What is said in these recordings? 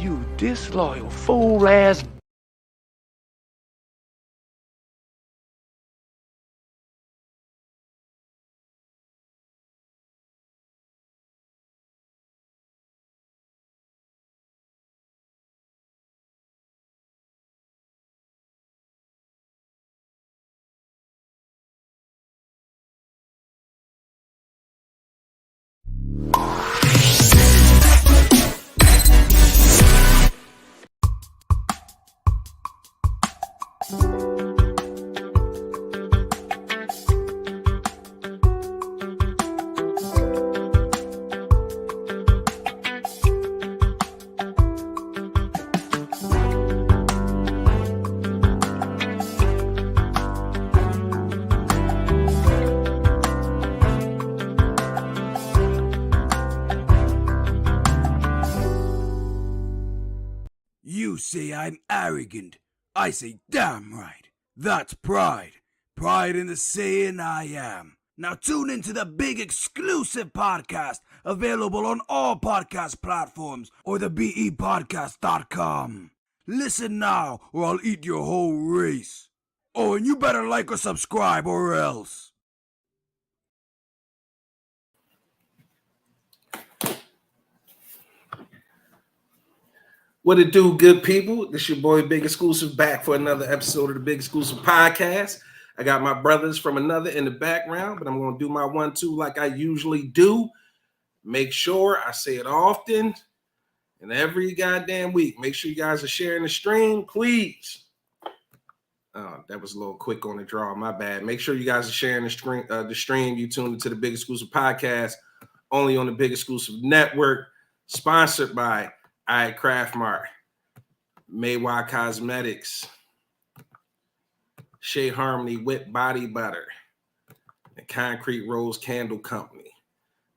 You disloyal fool ass. You say I'm arrogant. I say damn right. That's pride. Pride in the saying I am. Now tune into the big exclusive podcast available on all podcast platforms or the BEpodcast.com. Listen now or I'll eat your whole race. Oh, and you better like or subscribe or else. What it do, good people? This your boy Big Exclusive back for another episode of the Big Exclusive Podcast. I got my brothers from another in the background, but I'm going to do my 1-2 like I usually do. Make sure I say it often and every goddamn week. Make sure you guys are sharing the stream, please. That was a little quick on the draw. My bad. Make sure you guys are sharing the stream. You tuned into the Big Exclusive Podcast, only on the Big Exclusive Network, sponsored by Craft Mart, Maywa Cosmetics, Shea Harmony Whip Body Butter, and Concrete Rose Candle Company.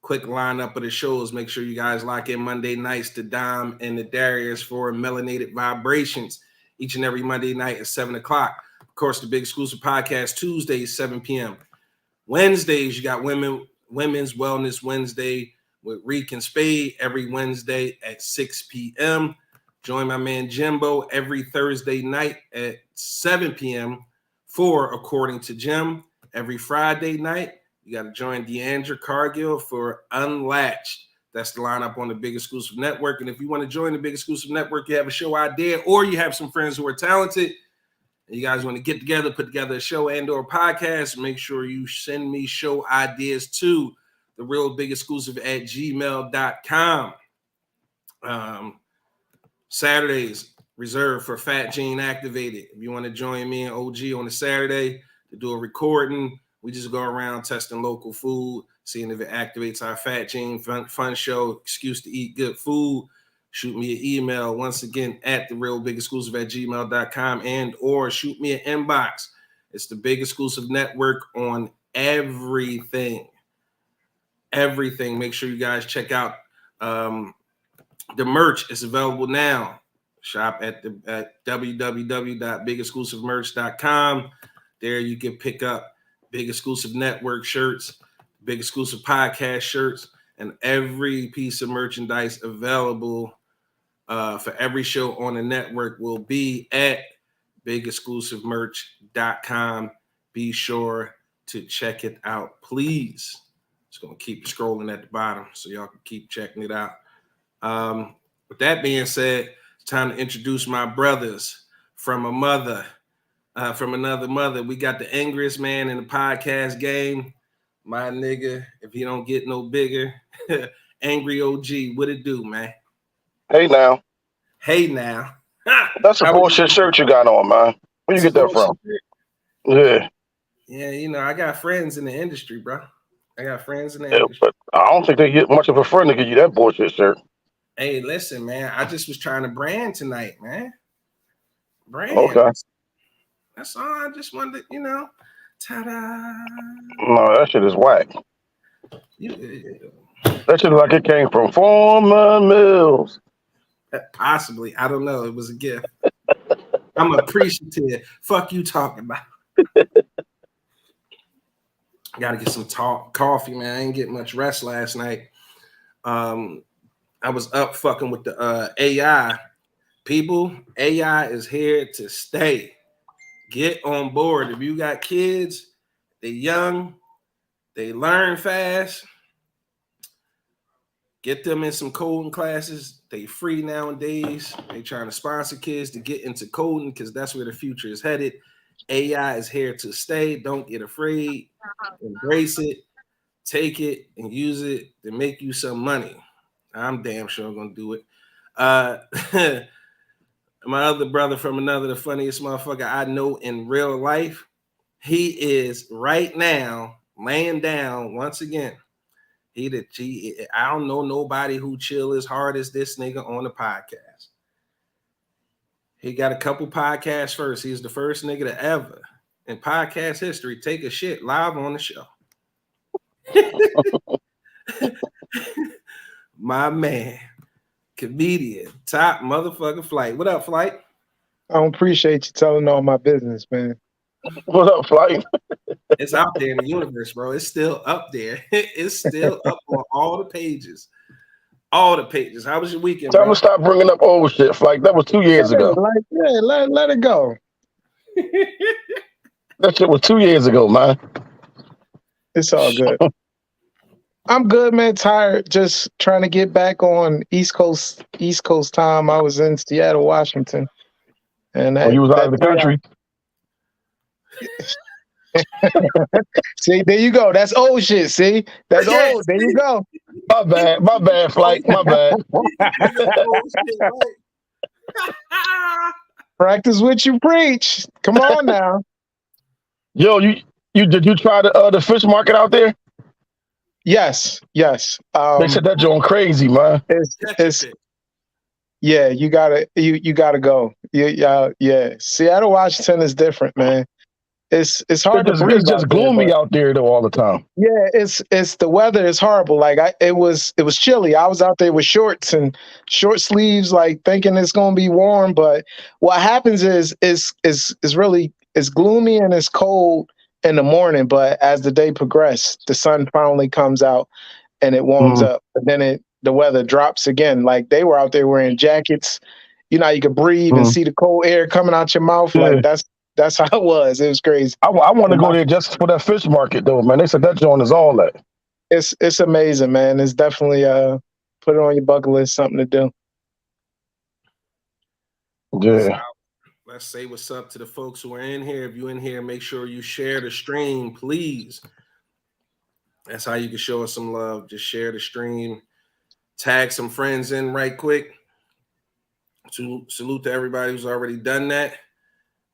Quick lineup of the shows. Make sure you guys lock in Monday nights to Dom and the Darius for Melanated Vibrations each and every Monday night at 7 o'clock. Of course, the Big Exclusive Podcast Tuesdays, 7 p.m. Wednesdays, you got Women's Wellness Wednesday with Reek and Spade every Wednesday at 6 p.m. Join my man Jimbo every Thursday night at 7 p.m. for According to Jim. Every Friday night, you got to join Deandra Cargill for Unlatched. That's the lineup on the Big Exclusive Network. And if you want to join the Big Exclusive Network, you have a show idea, or you have some friends who are talented, and you guys want to get together, put together a show and or podcast, make sure you send me show ideas to the real big exclusive at gmail.com. Saturdays reserved for Fat Gene Activated. If you want to join me and OG on a Saturday to do a recording, we just go around testing local food, seeing if it activates our Fat Gene fun show, excuse to eat good food. Shoot me an email once again at the real big exclusive at gmail.com and or shoot me an inbox. It's the Big Exclusive Network on everything. Everything. Make sure you guys check out the merch. Is available now. Shop at www.bigexclusivemerch.com. There you can pick up Big Exclusive Network shirts, Big Exclusive Podcast shirts, and every piece of merchandise available for every show on the network will be at bigexclusivemerch.com. Be sure to check it out, please. It's going to keep scrolling at the bottom so y'all can keep checking it out. With that being said, it's time to introduce my brothers from another mother. We got the angriest man in the podcast game, my nigga. If he don't get no bigger, Angry OG. What it do, man? Hey now. That's a bullshit shirt you got on, man. Where you get that from? Yeah. Yeah, you know, I got friends in the industry, bro. Industry. But I don't think they get much of a friend to give you that bullshit shirt. Hey, listen, man. I just was trying to brand tonight, man. Brand. Okay. That's all. I just wanted to, you know, ta-da. No, that shit is whack. Yeah. That shit like it came from Foreman Mills. Possibly. I don't know. It was a gift. I'm appreciative. Fuck you talking about. Gotta get some coffee, man. I ain't get much rest last night. I was up fucking with the AI People, AI is here to stay. Get on board. If you got kids, they're young, they learn fast. Get them in some coding classes. They free nowadays. They trying to sponsor kids to get into coding because that's where the future is headed. AI is here to stay. Don't get afraid. Embrace it. Take it and use it to make you some money. I'm damn sure I'm gonna do it. My other brother from another, the funniest motherfucker I know in real life, he is right now laying down once again. I don't know nobody who chill as hard as this nigga on the podcast. He got a couple podcasts first. He's the first nigga to ever in podcast history take a shit live on the show. My man, comedian, top motherfucking Flight. What up, Flight? I don't appreciate you telling all my business, man. What up, Flight? It's out there in the universe, bro. It's still up there. It's still up on all the pages. All the pages. How was your weekend, Tell bro? me to stop bringing up old shit, Flight. That was 2 years ago. Let it go. That shit was 2 years ago, man. It's all good. I'm good, man. Tired. Just trying to get back on East Coast time. I was in Seattle, Washington, and You was out of the country. See, there you go. That's old shit. See, that's old. There you go. My bad, Flight. My bad. Practice what you preach. Come on now. Yo, did you try the fish market out there? Yes. They said that joint crazy, man. It's yeah. You gotta go. Yeah. Seattle, Washington is different, man. It's hard to breathe. It's just gloomy out there though all the time. Yeah, it's the weather is horrible. Like it was chilly. I was out there with shorts and short sleeves, like thinking it's gonna be warm. But what happens is really it's gloomy and it's cold in the morning. But as the day progresses, the sun finally comes out and it warms up. But then the weather drops again. Like they were out there wearing jackets. You know, you could breathe and see the cold air coming out your mouth. Yeah. Like that's how it was. It was crazy. I want to go there just for that fish market, though, man. They said that joint is all that. It's amazing, man. It's definitely put it on your bucket list, something to do. Yeah. Let's say what's up to the folks who are in here. If you're in here, make sure you share the stream, please. That's how you can show us some love. Just share the stream. Tag some friends in right quick. Salute to everybody who's already done that.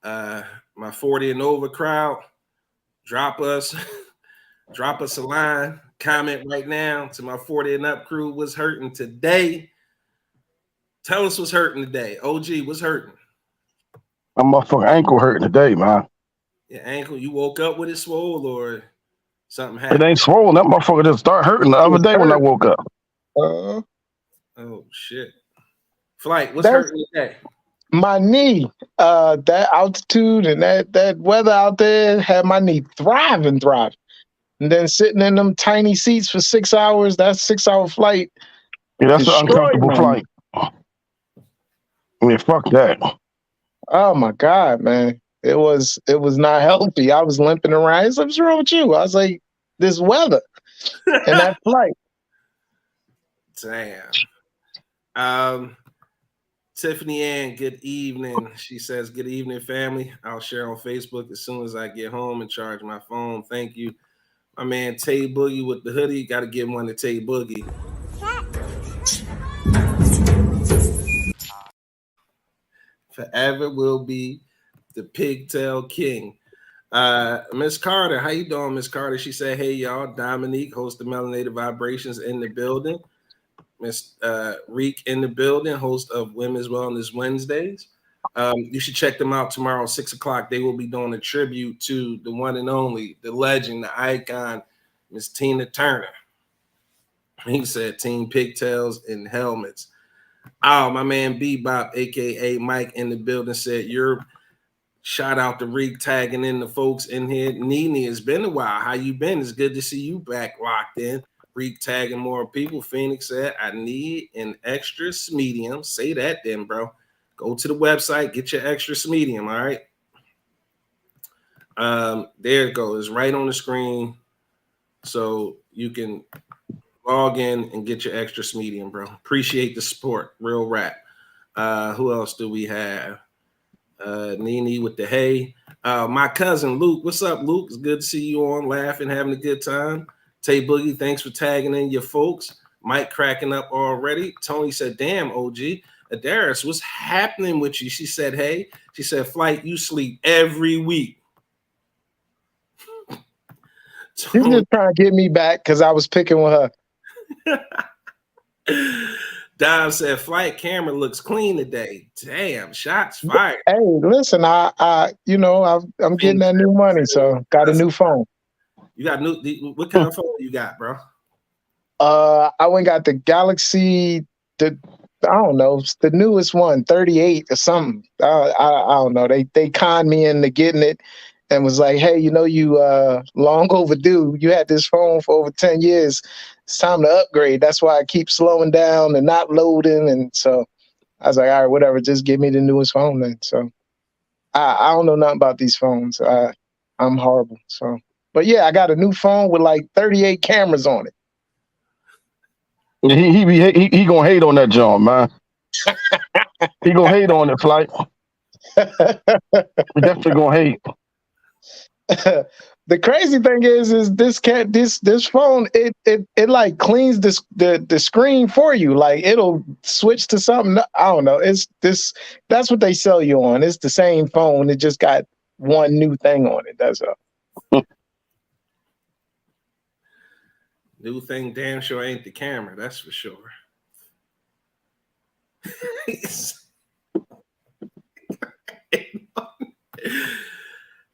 My 40 and over crowd, drop us a line, comment right now to my 40 and up crew. What's hurting today? Tell us what's hurting today. OG, what's hurting? My motherfucking ankle hurting today, man. Your ankle, you woke up with it swole or something happened? It ain't swollen. That motherfucker just started hurting the other day when I woke up. Oh shit. Flight, what's hurting today? My knee, that altitude and that weather out there had my knee thriving. And then sitting in them tiny seats for 6 hours, that 6-hour flight. Yeah, that's an uncomfortable flight. Yeah, fuck that. Oh my God, man. It was not healthy. I was limping around. He said, what's wrong with you? I was like, this weather and that flight. Damn. Tiffany Ann, good evening. She says, good evening, family. I'll share on Facebook as soon as I get home and charge my phone. Thank you. My man Tay Boogie with the hoodie. Got to give one to Tay Boogie. Forever will be the pigtail king. Miss Carter, how you doing, Miss Carter? She said, hey, y'all. Dominique, host of Melanated Vibrations in the building. Miss Reek in the building, host of Women's Wellness Wednesdays. You should check them out tomorrow, 6 o'clock. They will be doing a tribute to the one and only, the legend, the icon, Miss Tina Turner. He said Team Pigtails and Helmets. Oh, my man Bebop, aka Mike in the building, said you're shout out to Reek tagging in the folks in here. Nene, it's been a while. How you been? It's good to see you back locked in. Reek tagging more people. Phoenix said, I need an extra medium. Say that then, bro. Go to the website, get your extra medium. All right. There it goes, right on the screen. So you can log in and get your extra medium, bro. Appreciate the support. Real rap. Who else do we have? Nene with the hey. My cousin Luke. What's up, Luke? It's good to see you on, laughing, having a good time. Tay Boogie, thanks for tagging in your folks. Mike cracking up already. Tony said, damn, OG. Adaris, what's happening with you? She said, hey. She said, Flight, you sleep every week. She's just trying to get me back because I was picking with her. Dom said, Flight camera looks clean today. Damn, shots fired. Hey, listen, I'm getting that new money, so got a new phone. You got what kind of phone you got, bro? I went and got the Galaxy, I don't know, the newest one, 38 or something. I don't know. They conned me into getting it and was like, hey, you long overdue. You had this phone for over 10 years. It's time to upgrade. That's why I keep slowing down and not loading. And so I was like, all right, whatever, just give me the newest phone then. So I don't know nothing about these phones. I'm horrible. So, but yeah, I got a new phone with like 38 cameras on it. He gonna hate on that John, man. He gonna hate on it, Flight. He definitely gonna hate. The crazy thing is this phone it like cleans the screen for you. Like it'll switch to something. I don't know. That's what they sell you on. It's the same phone. It just got one new thing on it. That's all. New thing damn sure ain't the camera, that's for sure.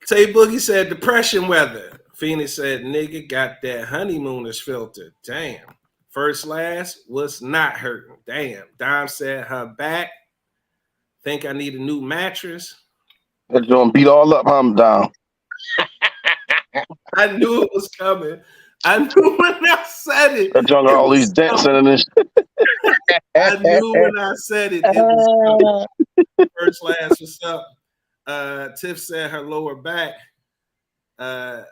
Tay Boogie said depression weather. Phoenix said nigga got that honeymooners filter. Damn. First last was not hurting. Damn. Dom said her back. Think I need a new mattress. That John beat all up, I'm down. I knew it was coming. I knew when I said it. That John got all these dents in it. I knew when I said it. It was coming. First last, what's up? Tiff said her lower back.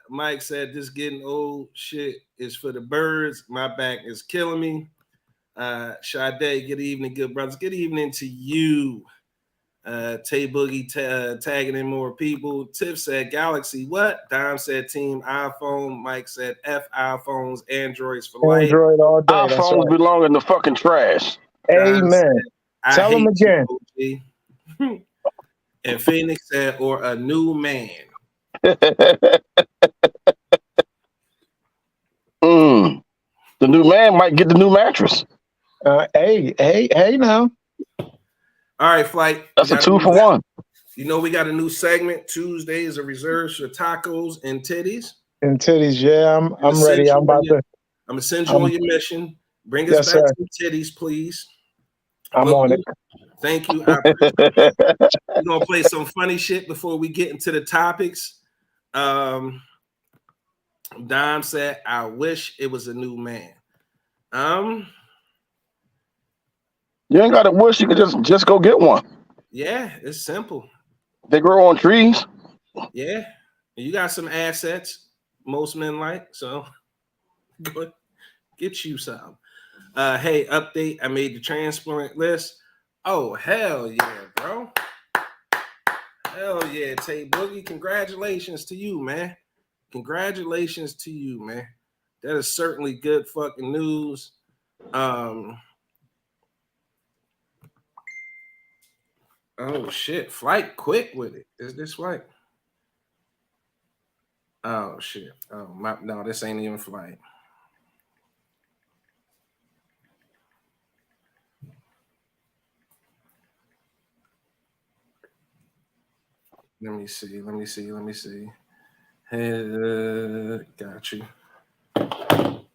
Mike said this getting old shit is for the birds. My back is killing me. Sade, good evening, good brothers. Good evening to you. Tay Boogie tagging in more people. Tiff said Galaxy what? Dom said Team iPhone. Mike said F iPhones, Androids for life. Android all day. iPhones right. belong in the fucking trash. Amen. Said, Tell them again. You, and Phoenix said, or a new man. The new man might get the new mattress. Hey now. All right, Flight. That's a 2-for-1. You know we got a new segment. Tuesdays are reserved for tacos and titties. And titties, yeah. I'm ready. I'm gonna send you on your mission. Bring us back some titties, please. I'm on it. Thank you. We're gonna play some funny shit before we get into the topics. Dom said, I wish it was a new man. You ain't gotta wish, you could just go get one. Yeah, it's simple. They grow on trees. Yeah. You got some assets most men like, so go get you some. Hey, update. I made the transplant list. Oh, hell yeah, bro. Hell yeah, Tay Boogie. Congratulations to you, man. Congratulations to you, man. That is certainly good fucking news. Oh shit, Flight quick with it. Is this Flight? Oh shit. Oh no, this ain't even Flight. Let me see. Hey, got you. All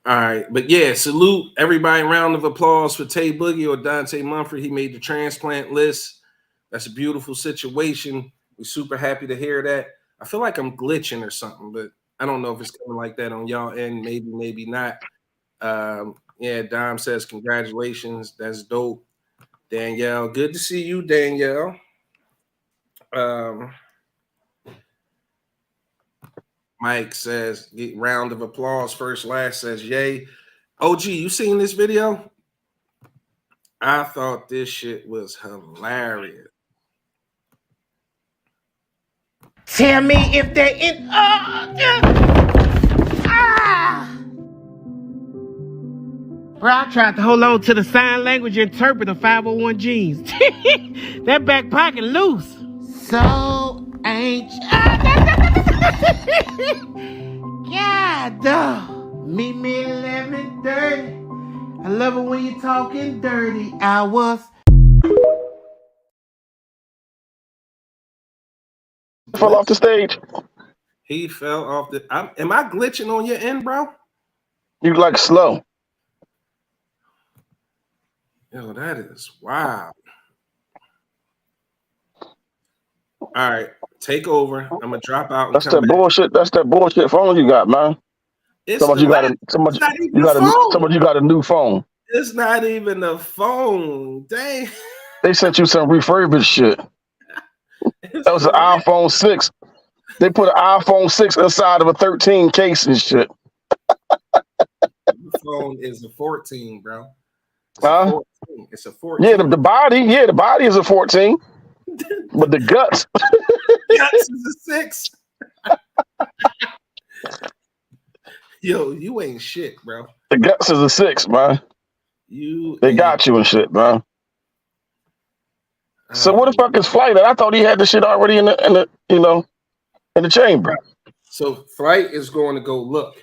right, but yeah, salute everybody. Round of applause for Tay Boogie or Dante Mumford. He made the transplant list. That's a beautiful situation. We're super happy to hear that. I feel like I'm glitching or something, but I don't know if it's coming like that on y'all end. Maybe not. Yeah, Dom says congratulations. That's dope. Danielle, good to see you, Danielle. Mike says, round of applause. First Last says, yay. OG, you seen this video? I thought this shit was hilarious. Tell me if they're in. Bro, I tried to hold on to the sign language interpreter 501 jeans. That back pocket loose. So ain't God, meet me 11:30. I love it when you talking dirty. I was. Fell off the stage. He fell off the. Am I glitching on your end, bro? You like slow. Yo, that is wild. All right, take over. I'm gonna drop out. That's that bullshit. That's that bullshit phone you got, man. Somebody you got a new phone. It's not even a phone. Dang. They sent you some refurbished shit. That was an iPhone 6. They put an iPhone 6 inside of a 13 case and shit. The phone is a 14, bro. It's a 14. It's a 14. Yeah, the body is a 14. But the guts. Guts is a 6. Yo, you ain't shit, bro. The guts is a 6, man. They got you and shit, man. So what the fuck is Flight at? I thought he had the shit already in the chamber. So Flight is going to go look.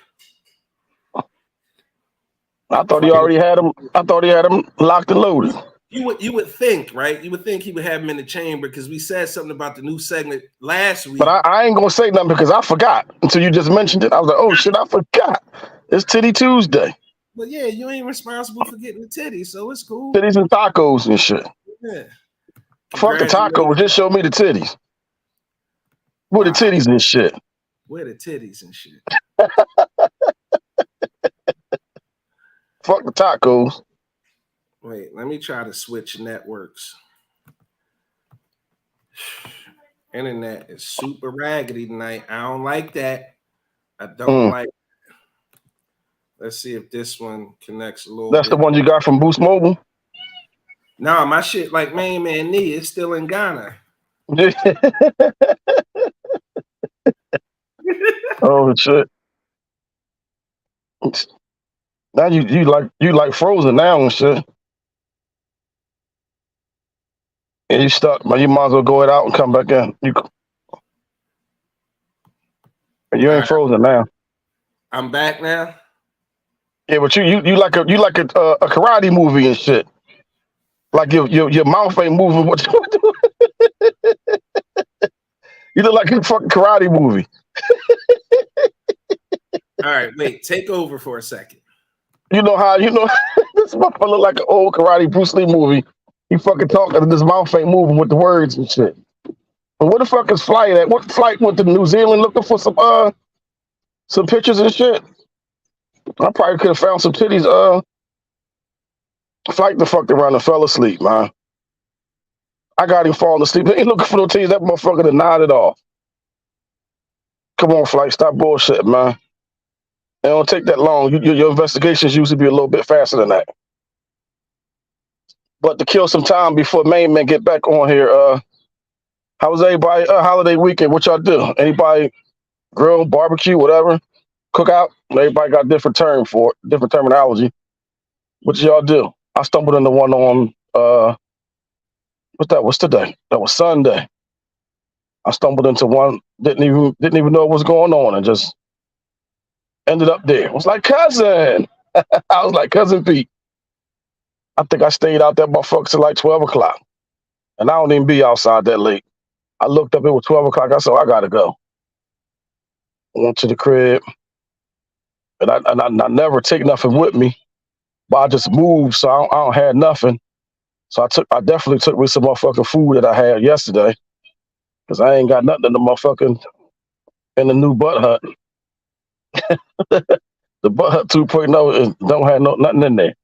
I thought he already had him. I thought he had him locked and loaded. You would think, right? You would think he would have him in the chamber because we said something about the new segment last week. But I ain't gonna say nothing because I forgot until you just mentioned it. I was like, oh shit, I forgot. It's Titty Tuesday. But yeah, you ain't responsible for getting the titties, so it's cool. Titties and tacos and shit. Yeah. Fuck the tacos, just show me the titties. Where the titties and shit? Where the titties and shit? Fuck the tacos. Wait, let me try to switch networks. Internet is super raggedy tonight. I don't like that. I don't like it. Let's see if this one connects a little That's bit. the one you got from Boost Mobile? Nah, my shit like Main Man Knee is still in Ghana. Oh shit. Now you like frozen now and shit. And you stuck, man. You might as well go it out and come back in. You ain't frozen now. I'm back now. Yeah, but you like a karate movie and shit. Like your mouth ain't moving. What you doing? You look like a fucking karate movie. All right, wait. Take over for a second. This motherfucker look like an old karate Bruce Lee movie. He fucking talking and his mouth ain't moving with the words and shit. And what the fuck is Flight at? What Flight went to New Zealand looking for some pictures and shit? I probably could have found some titties. Flight the fucked around and fell asleep, man. I got him falling asleep. He ain't looking for no titties. That motherfucker done nodded off. Come on, Flight. Stop bullshit, man. It don't take that long. Your investigations usually be a little bit faster than that. But to kill some time before Main Man get back on here, how was everybody holiday weekend? What y'all do? Anybody grill, barbecue, whatever? Cookout? Everybody got different terminology. What did y'all do? I stumbled into one on what's today? That was Sunday. I stumbled into one, didn't even know what was going on and just ended up there. I was like, cousin. I was like, cousin Pete. I think I stayed out there motherfucker till like 12 o'clock. And I don't even be outside that late. I looked up, it was 12 o'clock. I said, I gotta go. I went to the crib. And I never take nothing with me. But I just moved, so I don't have nothing. So I definitely took with some motherfucking food that I had yesterday. Cause I ain't got nothing in the motherfucking in the new butt hut. The butt hut 2.0 don't have nothing in there.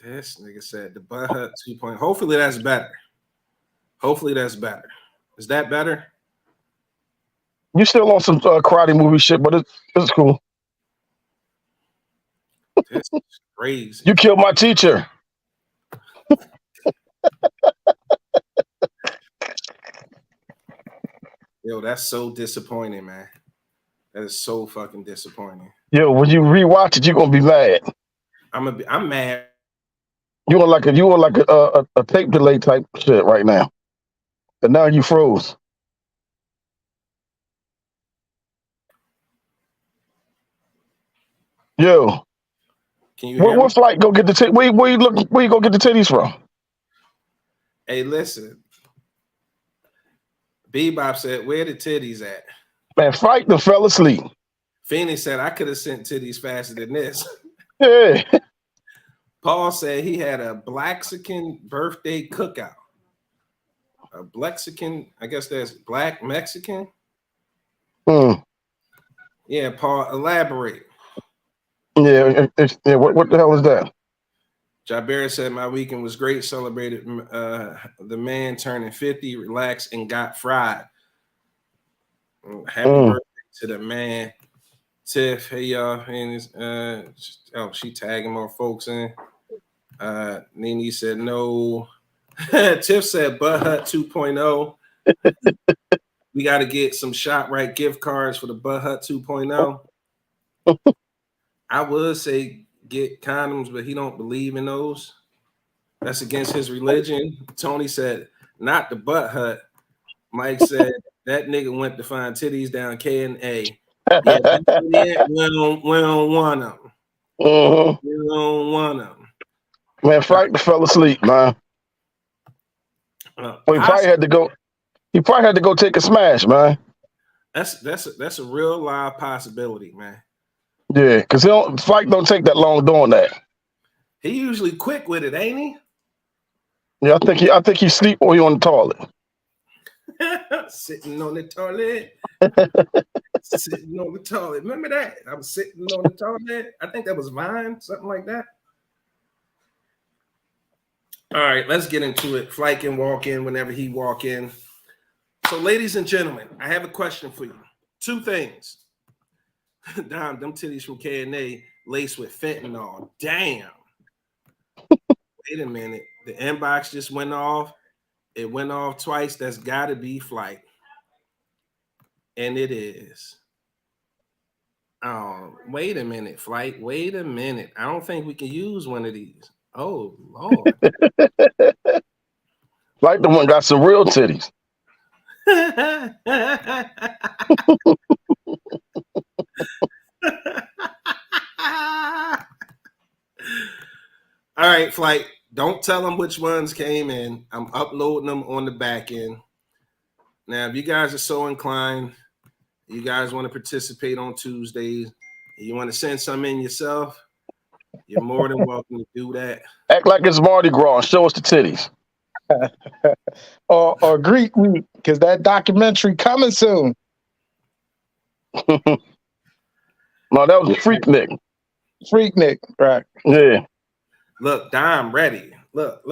This nigga said the butt hut 2.0. Hopefully that's better. Hopefully that's better. Is that better? You still on some karate movie shit, but it's cool. This is crazy. You killed my teacher. Yo, that's so disappointing, man. That is so fucking disappointing. Yo, when you rewatch it, you're gonna be mad. I'm mad. You want like a tape delay type shit right now. And now you froze. Yo, Can you hear what me? flight go get the where you look? Where you go get the titties from? Hey, listen. Bebop said, where the titties at? Man, Flight done fell asleep. Phoenix said, I could have sent titties faster than this. Yeah. Paul said he had a Blaxican birthday cookout. A Blexican, I guess that's Black Mexican. Yeah, Paul, elaborate. Yeah, what the hell is that? Jabir said, my weekend was great. Celebrated the man turning 50, relaxed, and got fried. Happy birthday to the man. Tiff, hey y'all. And she tagging more folks in. Nene said no. Tiff said Butt Hut 2.0. We got to get some ShopRite gift cards for the Butt Hut 2.0. I would say get condoms, but he don't believe in those. That's against his religion. Tony said, not the Butt Hut. Mike said, that nigga went to find titties down K&A. Yeah, we don't want them. We don't want them. Man, Frank fell asleep, man. Well, he probably had to go. He probably had to go take a smash, man. That's a real live possibility, man. Yeah, because Frank don't take that long doing that. He usually quick with it, ain't he? Yeah, I think he sleep or he on the toilet. Sitting on the toilet. Sitting on the toilet. Remember that? I was sitting on the toilet. I think that was Vine, something like that. All right, let's get into it. Flight can walk in whenever he walk in. So, ladies and gentlemen, I have a question for you. Two things. Damn, them titties from K&A laced with fentanyl. Damn. Wait a minute. The inbox just went off. It went off twice. That's got to be Flight. And it is. Oh, wait a minute, Flight. Wait a minute. I don't think we can use one of these. Oh, Lord. Flight the one got some real titties. All right, Flight. Don't tell them which ones came in. I'm uploading them on the back end. Now, if you guys are so inclined, you guys want to participate on Tuesdays, and you want to send some in yourself, you're more than welcome to do that. Act like it's Mardi Gras and show us the titties. or Greek week, because that documentary coming soon. No, that was a Freaknik. Freaknik, right? Yeah. Look, Dom, ready. Look.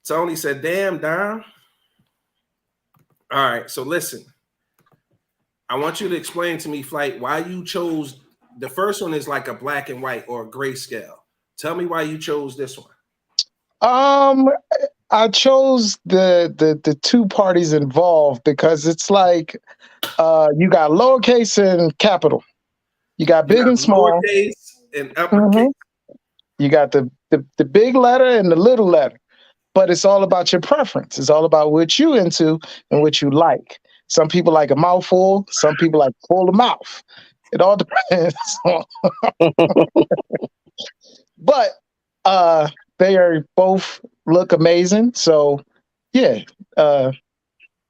Tony said, damn, Dom. All right, so listen. I want you to explain to me, Flight, why you chose the first one is like a black and white or a grayscale. Tell me why you chose this one. I chose the two parties involved because it's like you got lowercase and capital. You got big and small. Lowercase and uppercase. You got the big letter and the little letter. But it's all about your preference. It's all about what you into and what you like. Some people like a mouthful. Some people like full of mouth. It all depends. But they are both look amazing. So yeah,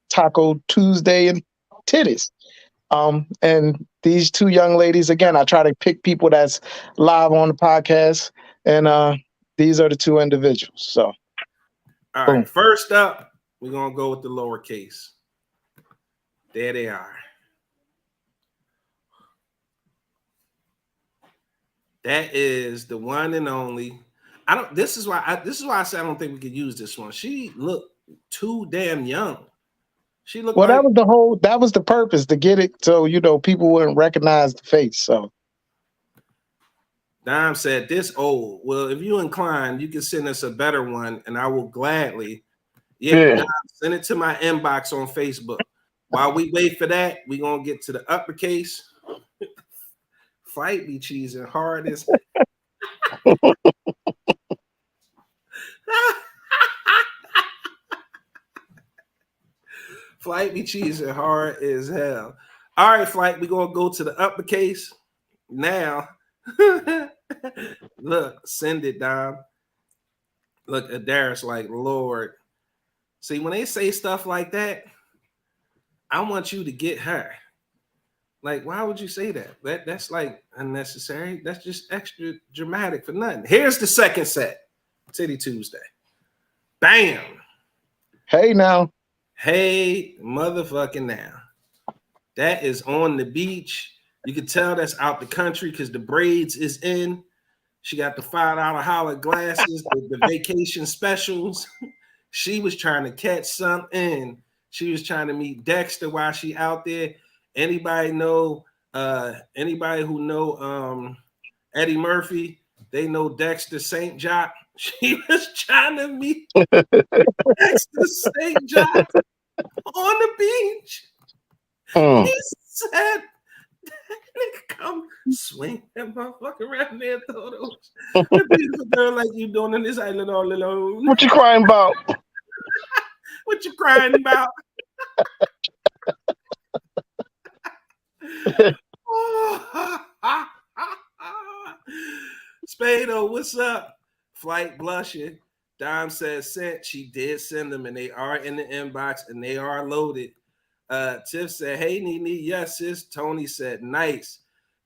Taco Tuesday and titties. And these two young ladies, again, I try to pick people that's live on the podcast, and these are the two individuals. So, all right. First up, we're gonna go with the lowercase. There they are. That is the one and only. I don't. This is why I say I don't think we could use this one. She looked too damn young. She looked Well, like that was the purpose, to get it so people wouldn't recognize the face. So Dime said, this old. Well, if you inclined, you can send us a better one, and I will gladly. Yeah. Dime, send it to my inbox on Facebook. While we wait for that, we're gonna get to the uppercase. Flight be cheesing hard as Flight be cheesing hard as hell. All right, Flight, we're gonna go to the uppercase now. Look, send it, Dom. Look, Adaris like, Lord. See, when they say stuff like that, I want you to get her. Like, why would you say that? That's like unnecessary. That's just extra dramatic for nothing. Here's the second set. Titty Tuesday. Bam. Hey now. Hey, motherfucking now. That is on the beach. You can tell that's out the country because the braids is in. She got the $5 holler glasses, the vacation specials. She was trying to catch something. She was trying to meet Dexter while she out there. Anybody who know Eddie Murphy, they know Dexter St. Jock. She was trying to meet Dexter St. Jock on the beach. He said, come swing that motherfucker around there, throw those. The beautiful girl like you doing on this island all alone. What you crying about? What you crying about? Spado, what's up? Flight blushing. Dime says sent. She did send them, and they are in the inbox, and they are loaded. Tiff said, hey, Nene, yes, sis. Tony said, nice.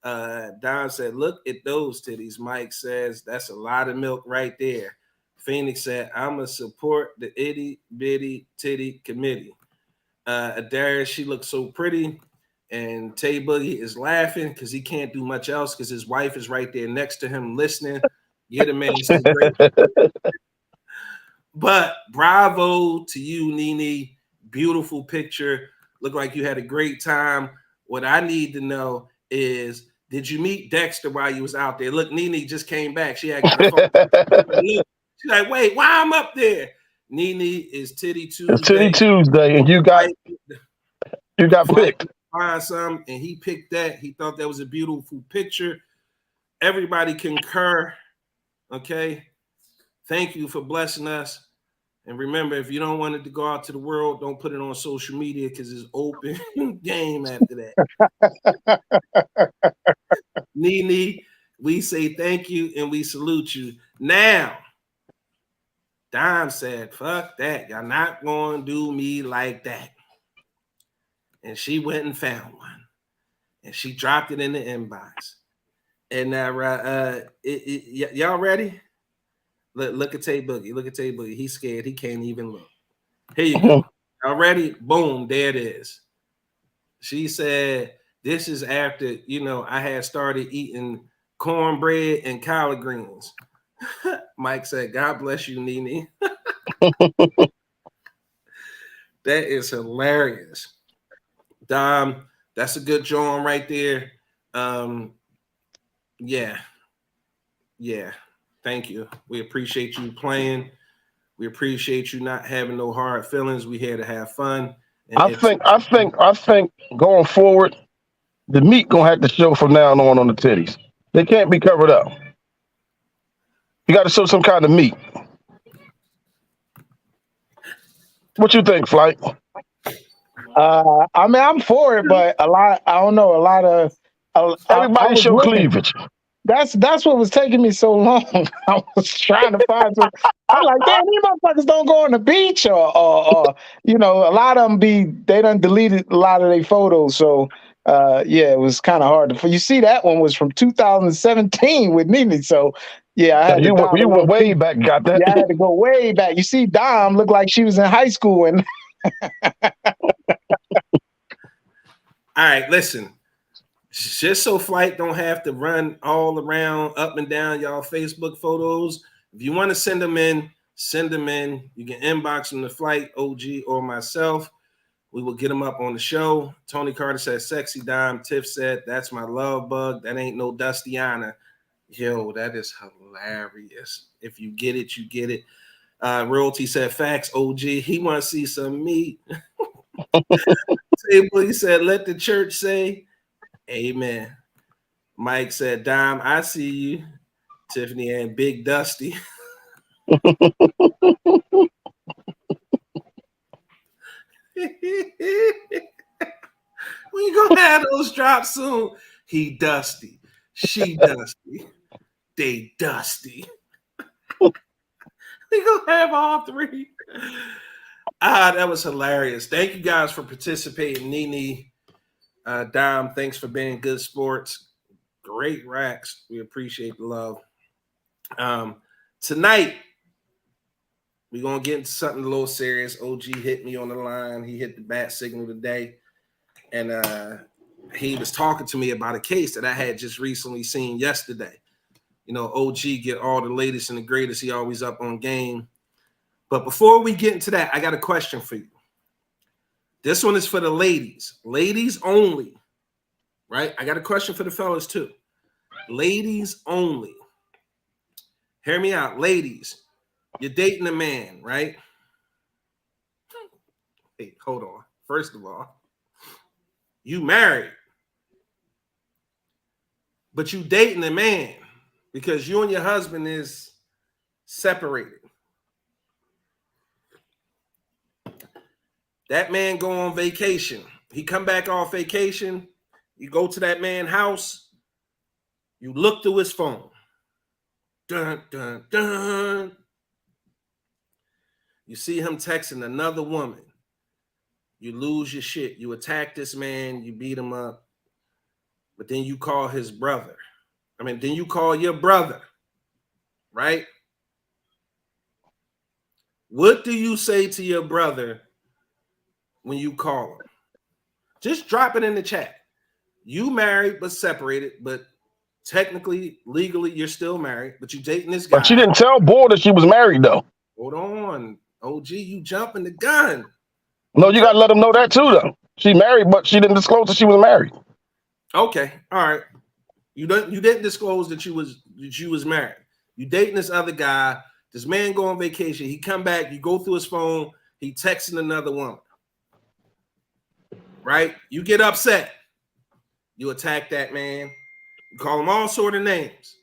Dime said, look at those titties. Mike says, that's a lot of milk right there. Phoenix said, I'm going to support the itty bitty titty committee. Adaris, she looks so pretty. And Tay Boogie is laughing because he can't do much else because his wife is right there next to him listening. Get him, man. Some great. But bravo to you, Nene. Beautiful picture. Look like you had a great time. What I need to know is, did you meet Dexter while you was out there? Look, Nene just came back. She had got a phone. She's like, wait, why I'm up there? Nene is Titty Tuesday. It's Titty Tuesday, and you got picked. Find some, and he picked that. He thought that was a beautiful picture. Everybody concur. Okay. Thank you for blessing us. And remember, if you don't want it to go out to the world, don't put it on social media because it's open game after that. Nene, we say thank you and we salute you. Now, Dime said, fuck that. Y'all not going to do me like that. And she went and found one. And she dropped it in the inbox. And now, y'all ready? Look at Tay Boogie. Look at Tay Boogie. He's scared. He can't even look. Here you go. Y'all ready? Boom. There it is. She said, this is after, I had started eating cornbread and collard greens. Mike said, God bless you, Nene. That is hilarious. Dom, that's a good drawing right there. Yeah. Thank you. We appreciate you playing. We appreciate you not having no hard feelings. We here to have fun. And I think going forward, the meat gonna have to show from now on the titties. They can't be covered up. You got to show some kind of meat. What you think, Flight? I mean, I'm for it, but I don't know. Everybody show cleavage. That's what was taking me so long. I was trying to find some. I'm like, damn, these motherfuckers don't go on the beach, or a lot of them they done deleted a lot of their photos. So it was kind of hard to. You see, that one was from 2017 with Nene. So yeah, I had you went way back. Got that? Yeah, I had to go way back. You see, Dom looked like she was in high school and. All right, listen. Just so Flight don't have to run all around up and down y'all Facebook photos. If you want to send them in, send them in. You can inbox them to Flight, OG, or myself. We will get them up on the show. Tony Carter said, sexy dime. Tiff said, that's my love bug. That ain't no Dustiana. Yo, that is hilarious. If you get it, you get it. Royalty said, facts, OG. He want to see some meat. He said, let the church say, amen. Mike said, Dime, I see you. Tiffany and Big Dusty. We gonna have those drops soon. He dusty. She dusty. They dusty. We gonna have all three. That was hilarious. Thank you guys for participating. Nene, Dom, thanks for being good sports. Great racks. We appreciate the love. Tonight, we're going to get into something a little serious. OG hit me on the line. He hit the bat signal today. And he was talking to me about a case that I had just recently seen yesterday. You know, OG get all the latest and the greatest. He always up on game. But before we get into that, I got a question for you. This one is for the ladies. Ladies only. Right? I got a question for the fellas too. Ladies only. Hear me out. Ladies, you're dating a man, right? Hey, hold on. First of all, you married, but you dating a man because you and your husband is separated. That man go on vacation. He come back off vacation. You go to that man's house. You look through his phone. Dun, dun, dun. You see him texting another woman. You lose your shit. You attack this man. You beat him up. But then you call his brother. Then you call your brother. Right? What do you say to your brother when you call him? Just drop it in the chat. You married but separated, but technically, legally, you're still married, but you dating this guy. But she didn't tell Boy that she was married, though. Hold on. OG, you jumping the gun. No, you got to let him know that, too, though. She married, but she didn't disclose that she was married. Okay. All right. You didn't disclose that you was married. You dating this other guy. This man go on vacation. He come back. You go through his phone. He texting another woman. Right? You get upset. You attack that man. You call him all sort of names.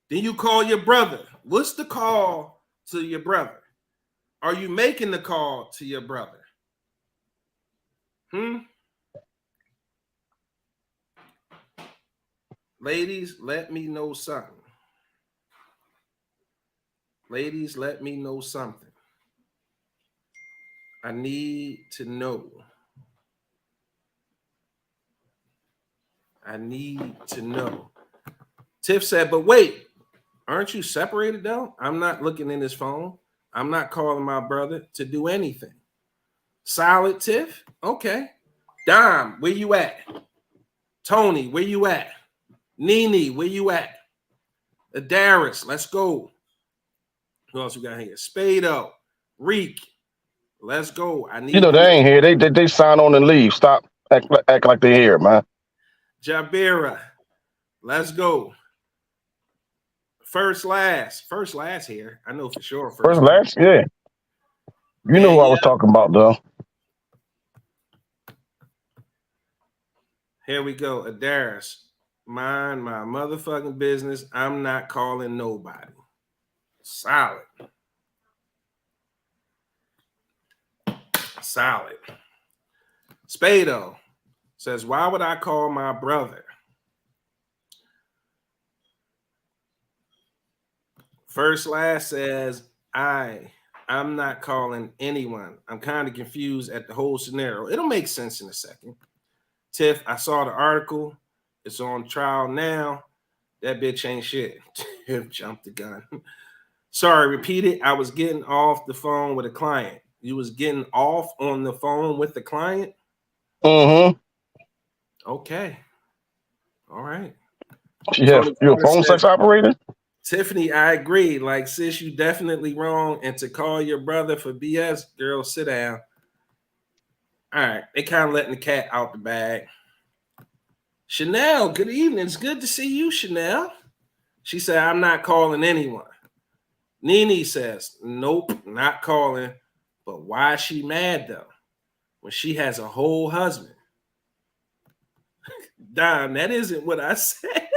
Then you call your brother. What's the call to your brother? Are you making the call to your brother? Ladies, let me know something. Ladies, let me know something. I need to know. I need to know. Tiff said, but wait, aren't you separated though? I'm not looking in his phone. I'm not calling my brother to do anything. Solid, Tiff? Okay. Dom, where you at? Tony, where you at? Nene, where you at? Adaris, let's go. Who else we got here? Spado, Reek, let's go. I need. You know, they ain't here. They sign on and leave. Stop act like they're here, man. Jabira, let's go. First last here. I know for sure. First last, yeah. You know who I was talking about, though. Here we go. Adaris, mind my motherfucking business. I'm not calling nobody. Solid. Spado says, why would I call my brother? First last says, I'm not calling anyone. I'm kind of confused at the whole scenario. It'll make sense in a second. Tiff, I saw the article. It's on trial now. That bitch ain't shit. Tiff jumped the gun. Sorry, repeat it. I was getting off the phone with a client. You was getting off on the phone with the client? Mm-hmm. Okay. All right. Yeah, you're a phone sex operator? Tiffany, I agree. Like, sis, you definitely wrong. And to call your brother for BS, girl, sit down. All right. They kind of letting the cat out the bag. Chanel, good evening. It's good to see you, Chanel. She said, I'm not calling anyone. Nene says, nope, not calling. But why is she mad, though, when she has a whole husband? Don, that isn't what I said.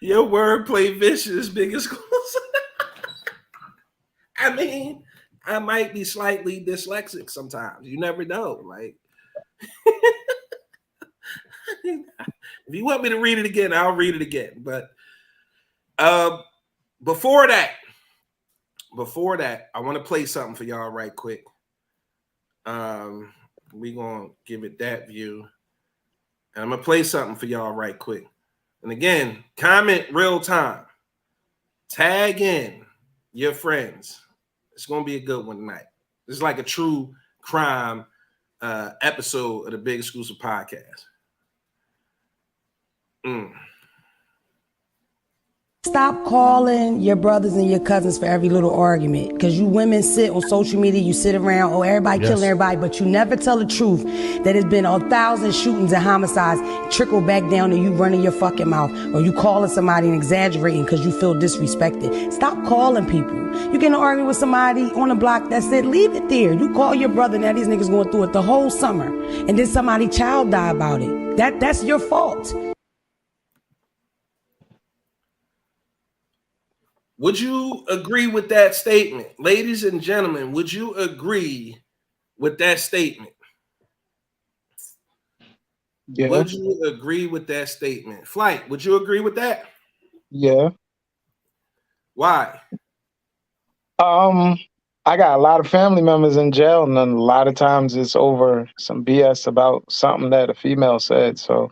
Your wordplay vicious, biggest close. I mean, I might be slightly dyslexic sometimes. You never know. Like, if you want me to read it again, I'll read it again. But before that, I want to play something for y'all right quick. We're gonna give it that view. And I'm gonna play something for y'all right quick. And again, comment real time. Tag in your friends. It's gonna be a good one tonight. It's like a true crime episode of the Big Exclusive Podcast. Stop calling your brothers and your cousins for every little argument, because you women sit on social media, you sit around, everybody killing everybody, but you never tell the truth that it's been 1,000 shootings and homicides trickle back down to you running your fucking mouth, or you calling somebody and exaggerating because you feel disrespected. Stop calling people. You get in an argument with somebody on the block, that's it, leave it there. You call your brother, now these niggas going through it the whole summer, and then somebody's child die about it. That's your fault. Would you agree with that statement? Ladies and gentlemen, would you agree with that statement? Yeah. Would you agree with that statement? Flight, would you agree with that? Yeah. Why? I got a lot of family members in jail, and then a lot of times it's over some BS about something that a female said. So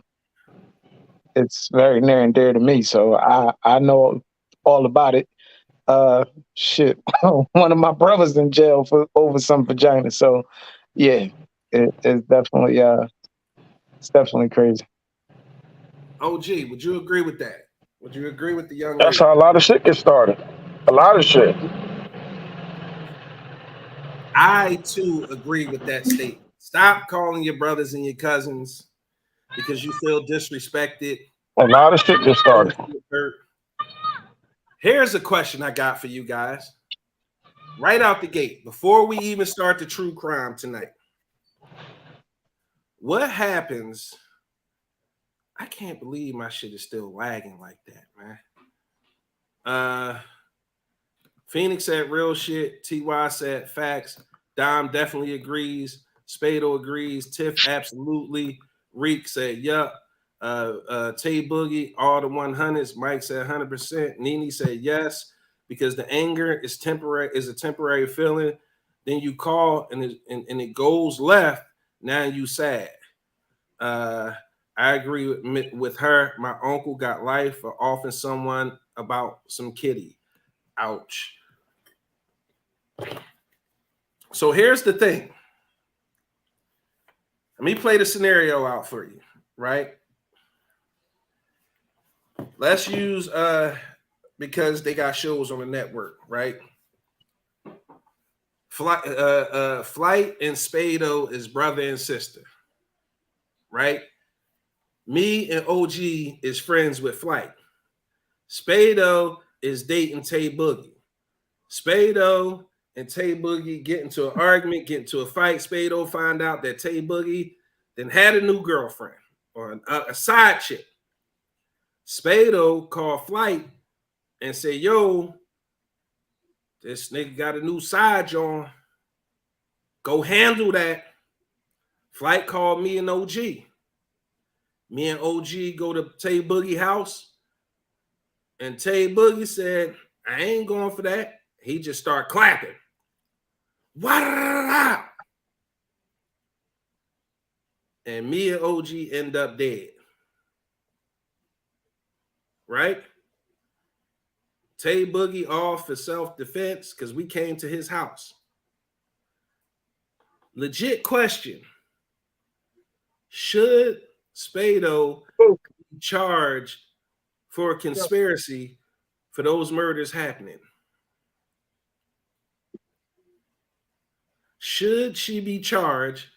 it's very near and dear to me. So I know all about it. Shit, one of my brothers in jail for over some vagina. So yeah, it's definitely crazy. OG, would you agree with that? Would you agree with the young That's lady? how a lot of shit gets started. A lot of shit. I too agree with that statement. Stop calling your brothers and your cousins because you feel disrespected. A lot of shit gets started. Here's a question I got for you guys. Right out the gate, before we even start the true crime tonight. What happens? I can't believe my shit is still lagging like that, man. Phoenix said real shit. TY said facts. Dom definitely agrees. Spado agrees. Tiff absolutely. Reek said yup. Tay Boogie, all the 100s. Mike said 100%. Nene said yes, because the anger is temporary, is a temporary feeling. Then you call and it goes left. Now you sad. I agree with her. My uncle got life for offing someone about some kitty. Ouch. So here's the thing. Let me play the scenario out for you, right? Let's use because they got shows on the network, right? Flight and Spado is brother and sister, right? Me and OG is friends with Flight. Spado is dating Tay Boogie. Spado and Tay Boogie get into an argument, get into a fight. Spado find out that Tay Boogie then had a new girlfriend or a side chick. Spado called Flight and said, yo, this nigga got a new side, John. Go handle that. Flight called me and OG. Me and OG go to Tay Boogie house. And Tay Boogie said, I ain't going for that. He just started clapping. Wow. And me and OG end up dead. Right? Tay Boogie off for self-defense because we came to his house. Legit question. Should Spado be charged for a conspiracy for those murders happening? Should she be charged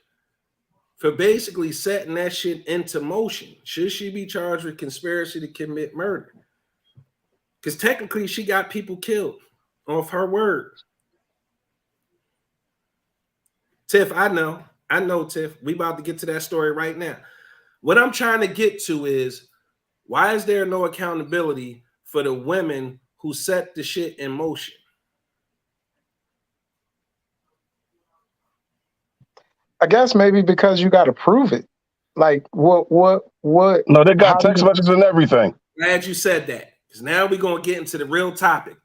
for basically setting that shit into motion? Should she be charged with conspiracy to commit murder? Because technically she got people killed off her word. Tiff, I know, Tiff. We about to get to that story right now. What I'm trying to get to is, why is there no accountability for the women who set the shit in motion? I guess maybe because you got to prove it. Like what? No, they got text messages and everything. Glad you said that, because now we're going to get into the real topic.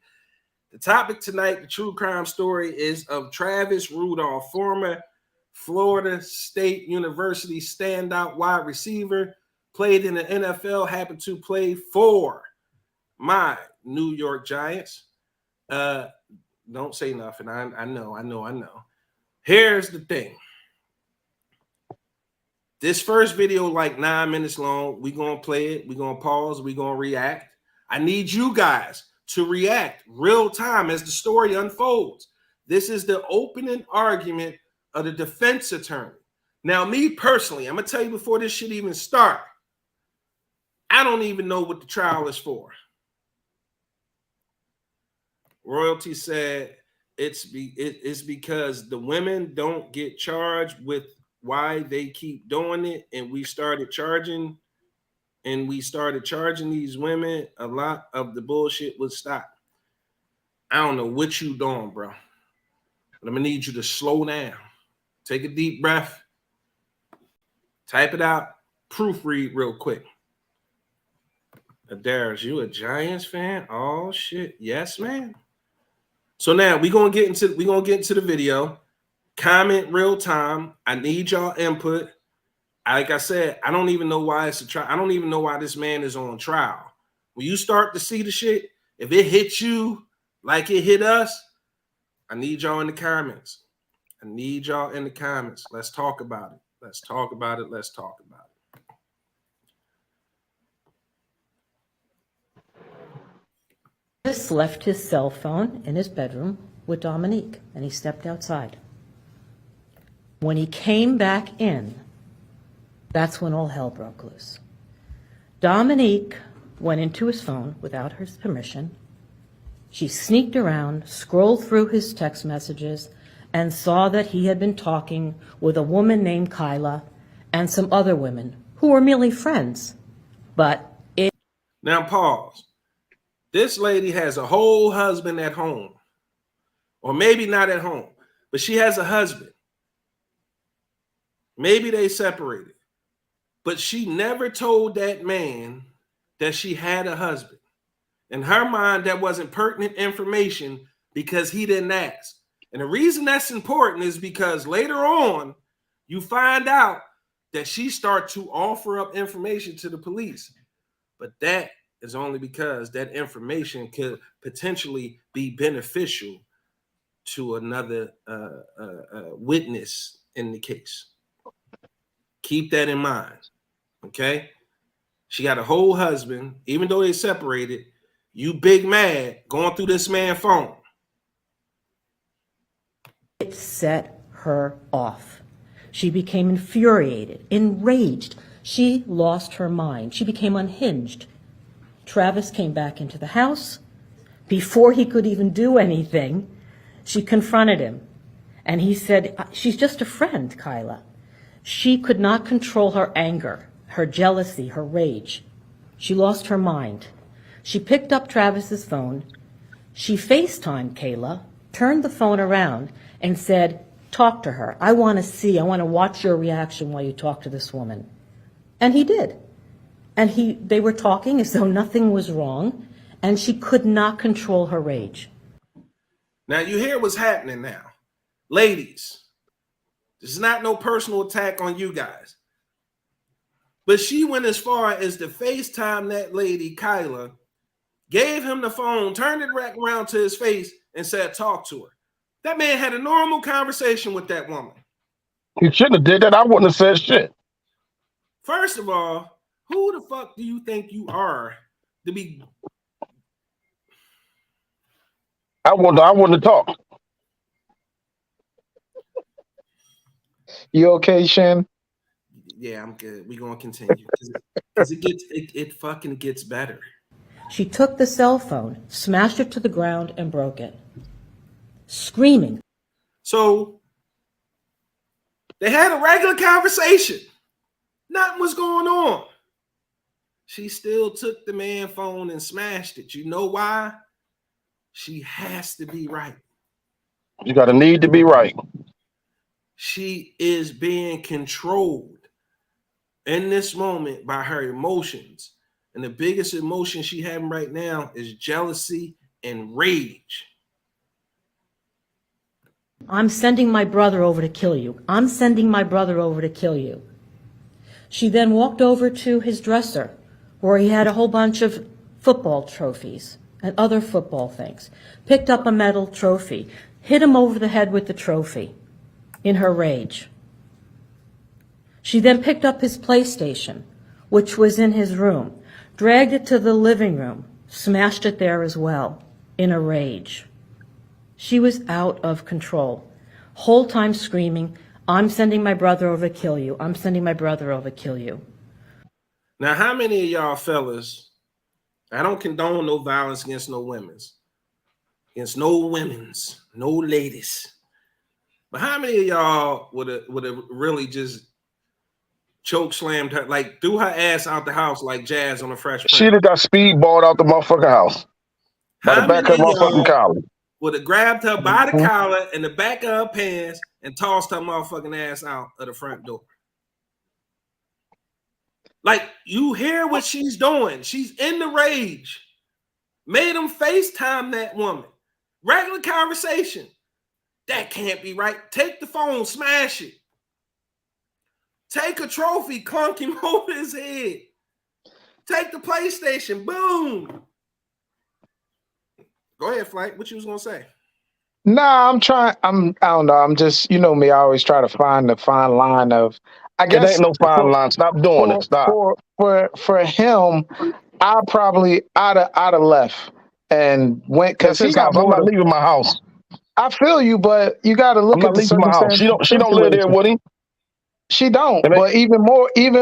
The topic tonight, the true crime story, is of Travis Rudolph, former Florida State University standout wide receiver, played in the NFL, happened to play for my New York Giants. Don't say nothing. I know. Here's the thing. This first video, like 9 minutes long, we're going to play it. We're going to pause. We're going to react. I need you guys to react real time as the story unfolds. This is the opening argument of the defense attorney. Now, me personally, I'm going to tell you before this shit even start, I don't even know what the trial is for. Royalty said it's because the women don't get charged with why they keep doing it, and we started charging these women, a lot of the bullshit would stop. I don't know what you doing, bro, but I'm gonna need you to slow down, take a deep breath, type it out, proofread real quick. Darius, you a Giants fan? Oh shit, yes, man. So now we're gonna get into the video. Comment real time. I need y'all input. Like I said, I don't even know why it's a trial. I don't even know why this man is on trial. When you start to see the shit, if it hits you like it hit us, I need y'all in the comments. Let's talk about it. Travis left his cell phone in his bedroom with Dominique, and he stepped outside. When he came back in, that's when all hell broke loose. Dominique went into his phone without his permission. She sneaked around, scrolled through his text messages, and saw that he had been talking with a woman named Kyla and some other women who were merely friends. Now pause. This lady has a whole husband at home, or maybe not at home, but she has a husband. Maybe they separated, but she never told that man that she had a husband. In her mind, that wasn't pertinent information because he didn't ask. And the reason that's important is because later on, you find out that she starts to offer up information to the police. But that is only because that information could potentially be beneficial to another witness in the case. Keep that in mind, okay? She got a whole husband, even though they separated. You big mad going through this man's phone. It set her off. She became infuriated, enraged. She lost her mind. She became unhinged. Travis came back into the house. Before he could even do anything, she confronted him. And he said, she's just a friend, Kyla. She could not control her anger, her jealousy, her rage. She lost her mind. She picked up Travis's phone. She FaceTimed Kayla, turned the phone around, and said, talk to her. I want to watch your reaction while you talk to this woman. And he did. And they were talking as though nothing was wrong, and she could not control her rage. Now you hear what's happening now. Ladies, this is not no personal attack on you guys. But she went as far as to FaceTime that lady, Kyla, gave him the phone, turned it back around to his face, and said, talk to her. That man had a normal conversation with that woman. He shouldn't have did that. I wouldn't have said shit. First of all, who the fuck do you think you are to be? I wouldn't have talked. You okay, Shan? Yeah, I'm good. We're gonna continue because it fucking gets better. She took the cell phone, smashed it to the ground, and broke it, screaming. So they had a regular conversation. Nothing was going on. She still took the man's phone and smashed it. You know why? She has to be right. You got a need to be right. She is being controlled in this moment by her emotions. And the biggest emotion she having right now is jealousy and rage. I'm sending my brother over to kill you. I'm sending my brother over to kill you. She then walked over to his dresser where he had a whole bunch of football trophies and other football things, picked up a metal trophy, hit him over the head with the trophy in her rage. She then picked up his PlayStation, which was in his room, dragged it to the living room, smashed it there as well, in a rage. She was out of control, whole time screaming, I'm sending my brother over to kill you. I'm sending my brother over to kill you. Now, how many of y'all fellas, I don't condone no violence against no women's, no ladies. But how many of y'all would have really just choke slammed her, like threw her ass out the house like Jazz on a Fresh Prince? She'd have got speedballed out the motherfucking house. By the back of her motherfucking collar. Would have grabbed her by the collar and the back of her pants and tossed her motherfucking ass out of the front door. Like, you hear what she's doing. She's in the rage. Made him FaceTime that woman. Regular conversation. That can't be right. Take the phone, smash it. Take a trophy, clunk him over his head. Take the PlayStation, boom. Go ahead, Flight. What you was gonna say? Nah, I don't know. I'm just, you know me, I always try to find the fine line of, I guess. It ain't no fine line. Stop doing it. Stop. For him, I'd have left and went, because he got I'm not leaving my house. I feel you, but you got to look at the circumstances. She don't live there with him. She don't. But even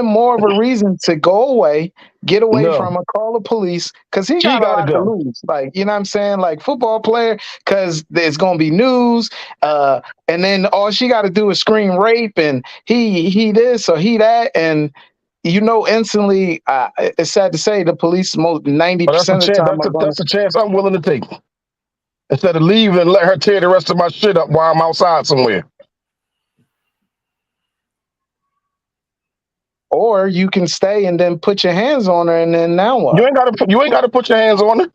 more of a reason to go away, get away from her, call the police, because he got a lot to lose. Like, you know what I'm saying? Like, football player, because there's gonna be news, and then all she got to do is scream rape, and he this or he that, and you know instantly. It's sad to say, the police most 90% of the time. That's a chance I'm willing to take. Instead of leaving and let her tear the rest of my shit up while I'm outside somewhere. Or you can stay and then put your hands on her, and then now what? You ain't gotta put your hands on her.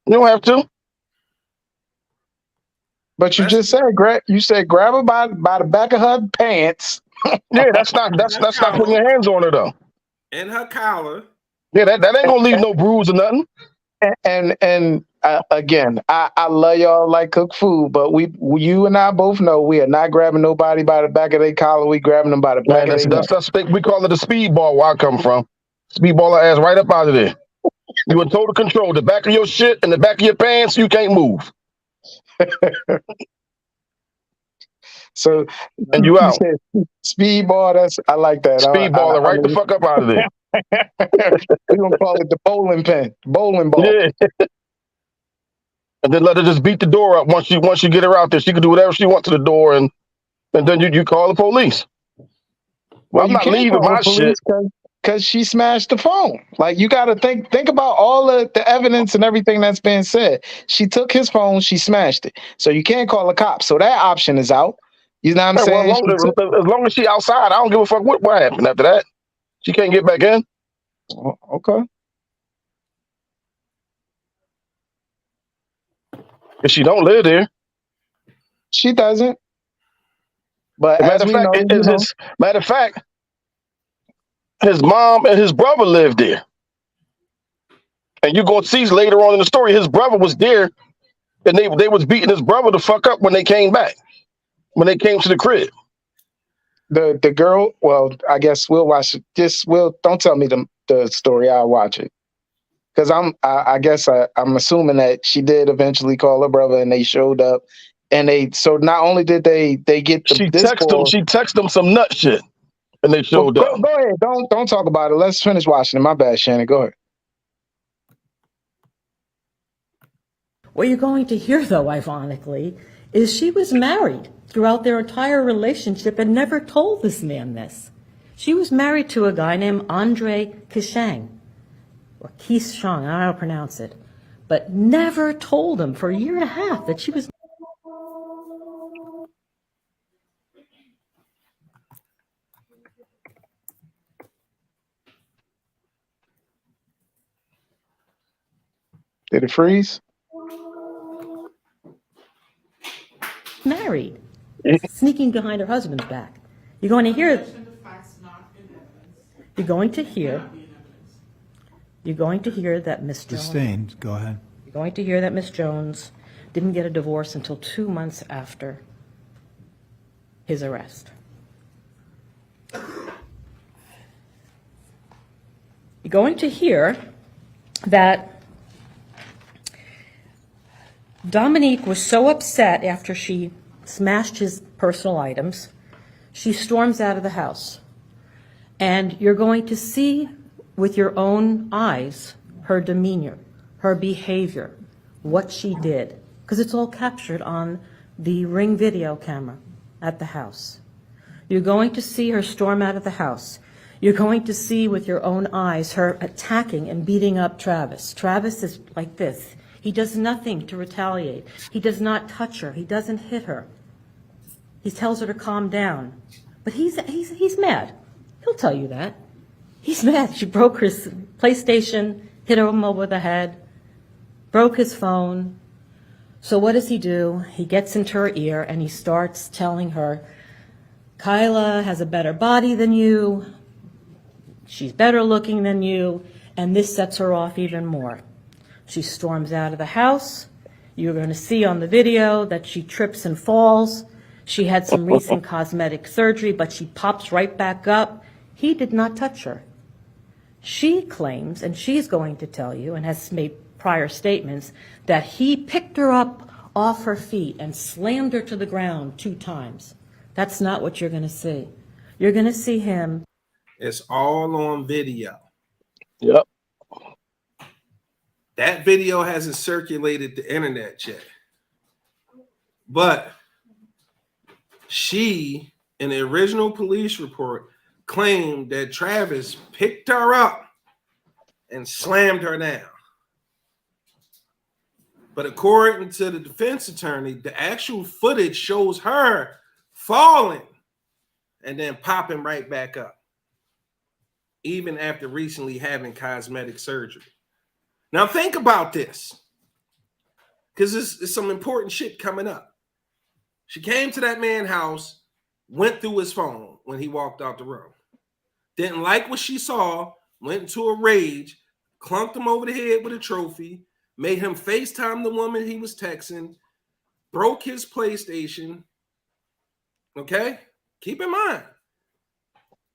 You don't have to. But you just said grab her by the back of her pants. Yeah, that's not putting your hands on her though. And her collar. Yeah, that ain't gonna leave no bruise or nothing. And again, I love y'all like cook food, but you and I both know we are not grabbing nobody by the back of their collar. We grabbing them by the back of their neck. We call it a speedball where I come from. Speedball her ass right up out of there. You in total control. The back of your shit and the back of your pants, you can't move. So and you out. Speedball, I like that. Speedball her right the fuck up out of there. We're gonna call it the bowling pin, bowling ball. Yeah. And then let her just beat the door up once you get her out there. She can do whatever she wants to the door, and then you call the police. Well, I'm not leaving my shit because she smashed the phone. Like, you got to think about all the evidence and everything that's been said. She took his phone, she smashed it. So you can't call the cops. So that option is out. You know what I'm saying? Well, as long as she outside, I don't give a fuck what happened after that. She can't get back in. Oh, okay. If she don't live there. She doesn't. But matter of fact, his mom and his brother lived there. And you're gonna see later on in the story, his brother was there, and they was beating his brother the fuck up when they came back. When they came to the crib. the girl. Well, I guess we'll watch it. Don't tell me the story. I'll watch it because I'm assuming that she did eventually call her brother and they showed up, and so not only did they get this boy. She texted him some nut shit, and they Well, showed up. go ahead. Don't talk about it. Let's finish watching it. My bad, Shannon. Go ahead. What you're going to hear, though, ironically, is she was married throughout their entire relationship and never told this man this. She was married to a guy named Andre Kishang, or Kishang, I don't know how to pronounce it, but never told him for a year and a half that she was. Did it freeze? Married, sneaking behind her husband's back. You're going to hear. You're going to hear that Miss Jones. Sustained. Go ahead. You're going to hear that Miss Jones didn't get a divorce until 2 months after his arrest. You're going to hear that Dominique was so upset after she smashed his personal items, she storms out of the house. And you're going to see with your own eyes her demeanor, her behavior, what she did, because it's all captured on the Ring video camera at the house. You're going to see her storm out of the house. You're going to see with your own eyes her attacking and beating up Travis. Travis is like this. He does nothing to retaliate. He does not touch her. He doesn't hit her. He tells her to calm down. But he's mad. He'll tell you that. He's mad. She broke his PlayStation, hit him over the head, broke his phone. So what does he do? He gets into her ear and he starts telling her, Kyla has a better body than you. She's better looking than you. And this sets her off even more. She storms out of the house. You're going to see on the video that she trips and falls. She had some recent cosmetic surgery, but she pops right back up. He did not touch her. She claims, and she's going to tell you, and has made prior statements, that he picked her up off her feet and slammed her to the ground 2 times. That's not what you're going to see. You're going to see him. It's all on video. Yep. That video hasn't circulated the internet yet. But she, in the original police report, claimed that Travis picked her up and slammed her down. But according to the defense attorney, the actual footage shows her falling and then popping right back up, even after recently having cosmetic surgery. Now think about this, because it's some important shit coming up. She came to that man's house, went through his phone when he walked out the room. Didn't like what she saw, went into a rage, clunked him over the head with a trophy, made him FaceTime the woman he was texting, broke his PlayStation. Okay? Keep in mind,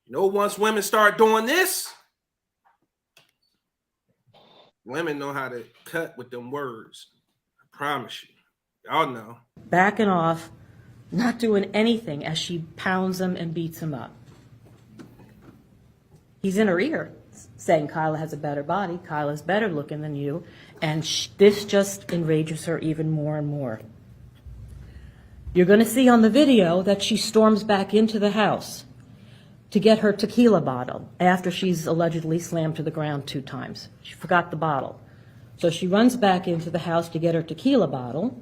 once women start doing this, women know how to cut with them words. I promise you. Y'all know. Backing off, not doing anything as she pounds him and beats him up. He's in her ear saying Kyla has a better body, Kyla's better looking than you, and this just enrages her even more and more. You're going to see on the video that she storms back into the house to get her tequila bottle after she's allegedly slammed to the ground 2 times. She forgot the bottle. So she runs back into the house to get her tequila bottle,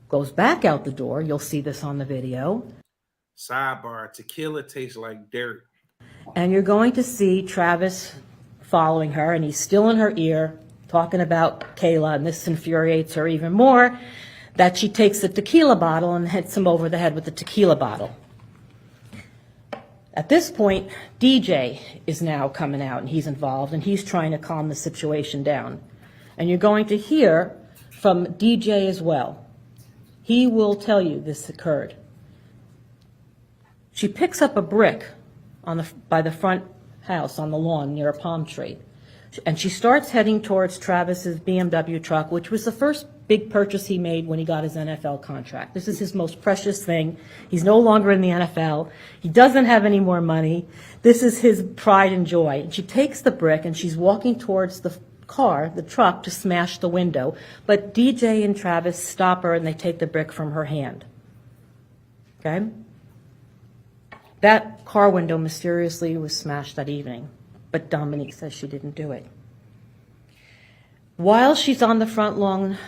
goes back out the door. You'll see this on the video. Sidebar, tequila tastes like dirt. And you're going to see Travis following her, and he's still in her ear talking about Kayla, and this infuriates her even more, that she takes the tequila bottle and hits him over the head with the tequila bottle. At this point, DJ is now coming out, and he's involved, and he's trying to calm the situation down. And you're going to hear from DJ as well. He will tell you this occurred. She picks up a brick by the front house on the lawn near a palm tree. And she starts heading towards Travis's BMW truck, which was the first big purchase he made when he got his NFL contract. This is his most precious thing. He's no longer in the NFL. He doesn't have any more money. This is his pride and joy. And she takes the brick and she's walking towards the truck, to smash the window. But DJ and Travis stop her and they take the brick from her hand. Okay? That car window mysteriously was smashed that evening, but Dominique says she didn't do it. While she's on the front lawn,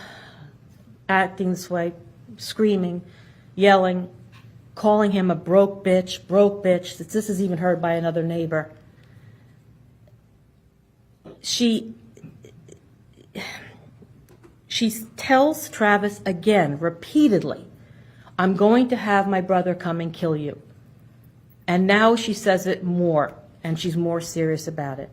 acting this way, screaming, yelling, calling him a broke bitch, that this is even heard by another neighbor, she tells Travis again, repeatedly, I'm going to have my brother come and kill you. And now she says it more, and she's more serious about it.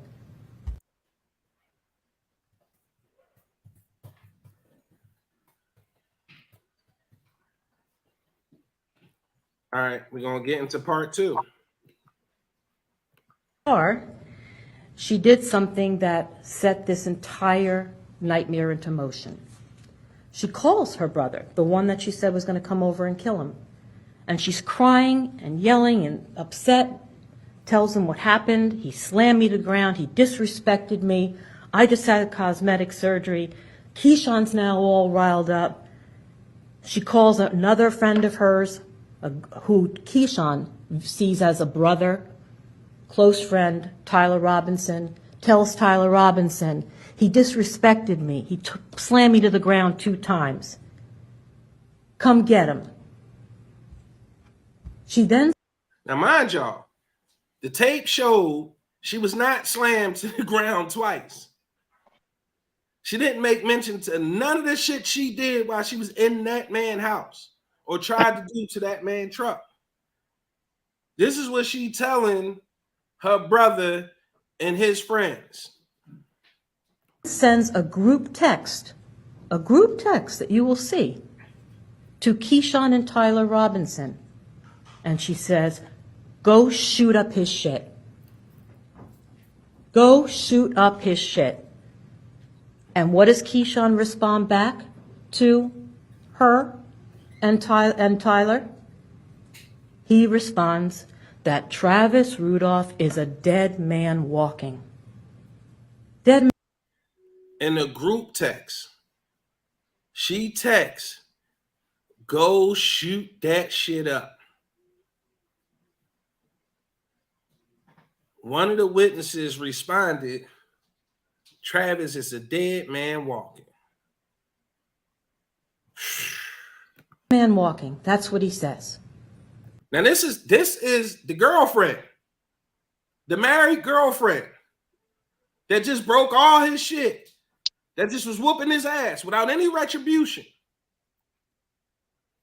All right, we're going to get into part 2. She did something that set this entire nightmare into motion. She calls her brother, the one that she said was going to come over and kill him. And she's crying and yelling and upset, tells him what happened. He slammed me to the ground. He disrespected me. I just had cosmetic surgery. Keyshawn's now all riled up. She calls another friend of hers, who Keyshawn sees as a brother, close friend, Tyler Robinson, tells Tyler Robinson, he disrespected me. He slammed me to the ground 2 times. Come get him. She then... Now, mind y'all, the tape showed she was not slammed to the ground twice. She didn't make mention to none of the shit she did while she was in that man's house or tried to do to that man's truck. This is what she telling her brother and his friends. Sends a group text that you will see, to Keyshawn and Tyler Robinson. And she says, go shoot up his shit. Go shoot up his shit. And what does Keyshawn respond back to her and Tyler? He responds that Travis Rudolph is a dead man walking. Dead man. In a group text, she texts, go shoot that shit up. One of the witnesses responded, Travis is a dead man walking. Man walking. That's what he says. Now this is the girlfriend, the married girlfriend that just broke all his shit, that just was whooping his ass without any retribution,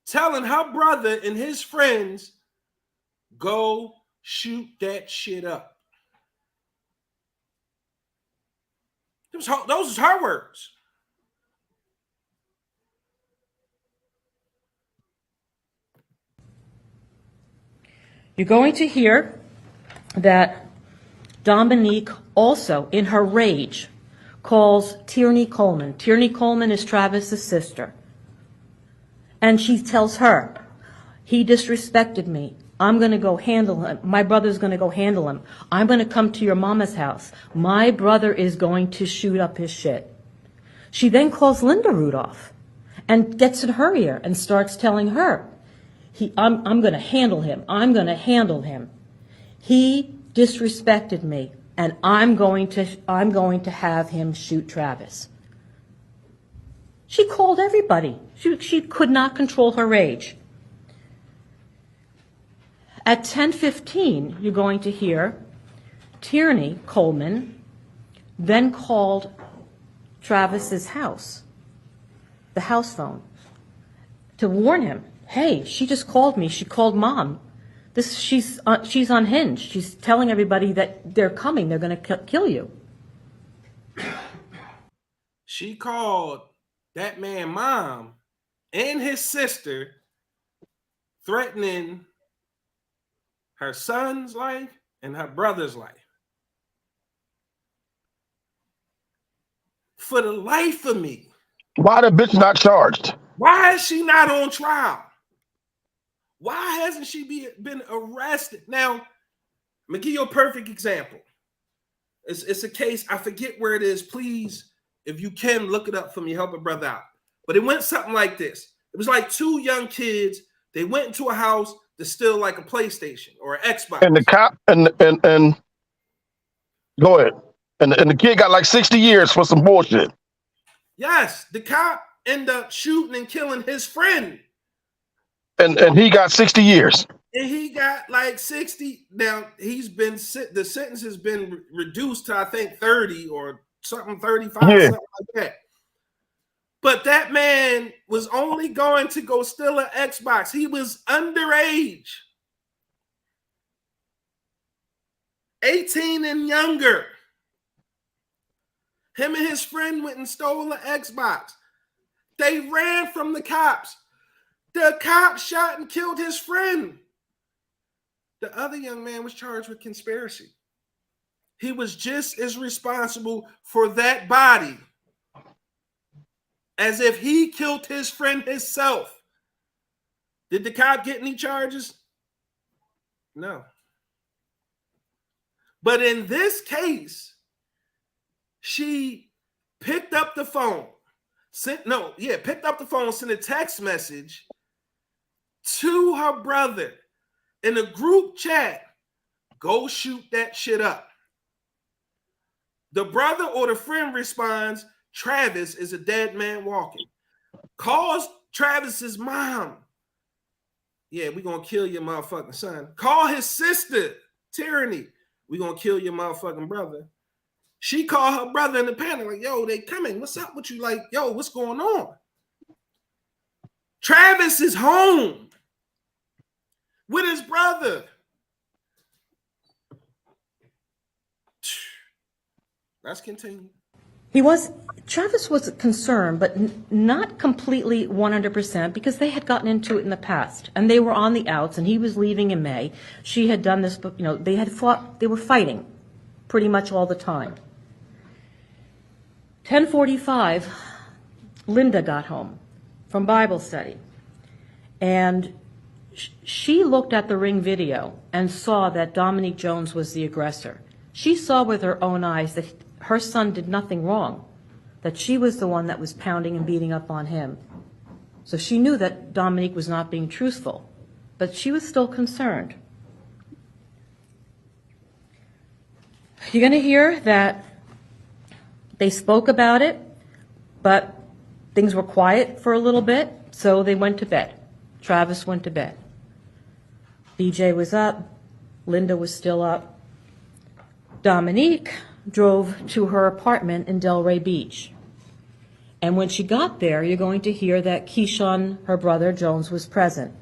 telling her brother and his friends, go shoot that shit up. Those are her words. You're going to hear that Dominique also, in her rage, calls Tierney Coleman. Tierney Coleman is Travis's sister. And she tells her, he disrespected me. I'm going to go handle him. My brother's going to go handle him. I'm going to come to your mama's house. My brother is going to shoot up his shit. She then calls Linda Rudolph and gets in her ear and starts telling her, I'm going to handle him. I'm going to handle him. He disrespected me, and I'm going to have him shoot Travis. She called everybody. She could not control her rage. At 10:15, you're going to hear Tierney Coleman then called Travis's house, the house phone, to warn him, hey, she just called me. She called mom. She's unhinged. She's telling everybody that they're coming. They're going to kill you. She called that man mom and his sister, threatening her son's life and her brother's life. For the life of me, Why the bitch not charged? why is she not on trial? Why hasn't she been arrested? Now, I'm gonna give you a perfect example. It's a case, I forget where it is. Please, if you can, look it up for me, help a brother out. But it went something like this. It was like two young kids. They went into a house to steal like a PlayStation or an Xbox. And the cop and go ahead. And the kid got like 60 years for some bullshit. Yes, the cop ended up shooting and killing his friend. And he got 60 years. And he got like 60. Now the sentence has been reduced to I think 30 or something, 35, something like that. But that man was only going to go steal an Xbox. He was underage. 18 and younger. Him and his friend went and stole an Xbox. They ran from the cops. The cop shot and killed his friend. The other young man was charged with conspiracy. He was just as responsible for that body as if he killed his friend himself. Did the cop get any charges? No. But in this case, she picked up the phone, sent a text message to her brother in a group chat. Go shoot that shit up. The brother or the friend responds, Travis is a dead man walking. Calls Travis's mom. Yeah, we're going to kill your motherfucking son. Call his sister, Tyranny. We're going to kill your motherfucking brother. She called her brother in the panic, like, yo, they coming. What's up with you? Like, yo, what's going on? Travis is home with his brother. Let's continue. Travis was concerned, but not completely 100% because they had gotten into it in the past and they were on the outs and he was leaving in May. She had done this, but they were fighting pretty much all the time. 10:45, Linda got home from Bible study and she looked at the Ring video and saw that Dominique Jones was the aggressor. She saw with her own eyes that her son did nothing wrong, that she was the one that was pounding and beating up on him. So she knew that Dominique was not being truthful, but she was still concerned. You're going to hear that they spoke about it, but things were quiet for a little bit, so they went to bed. Travis went to bed. BJ was up. Linda was still up. Dominique drove to her apartment in Delray Beach. And when she got there, you're going to hear that Keyshawn, her brother, Jones, was present.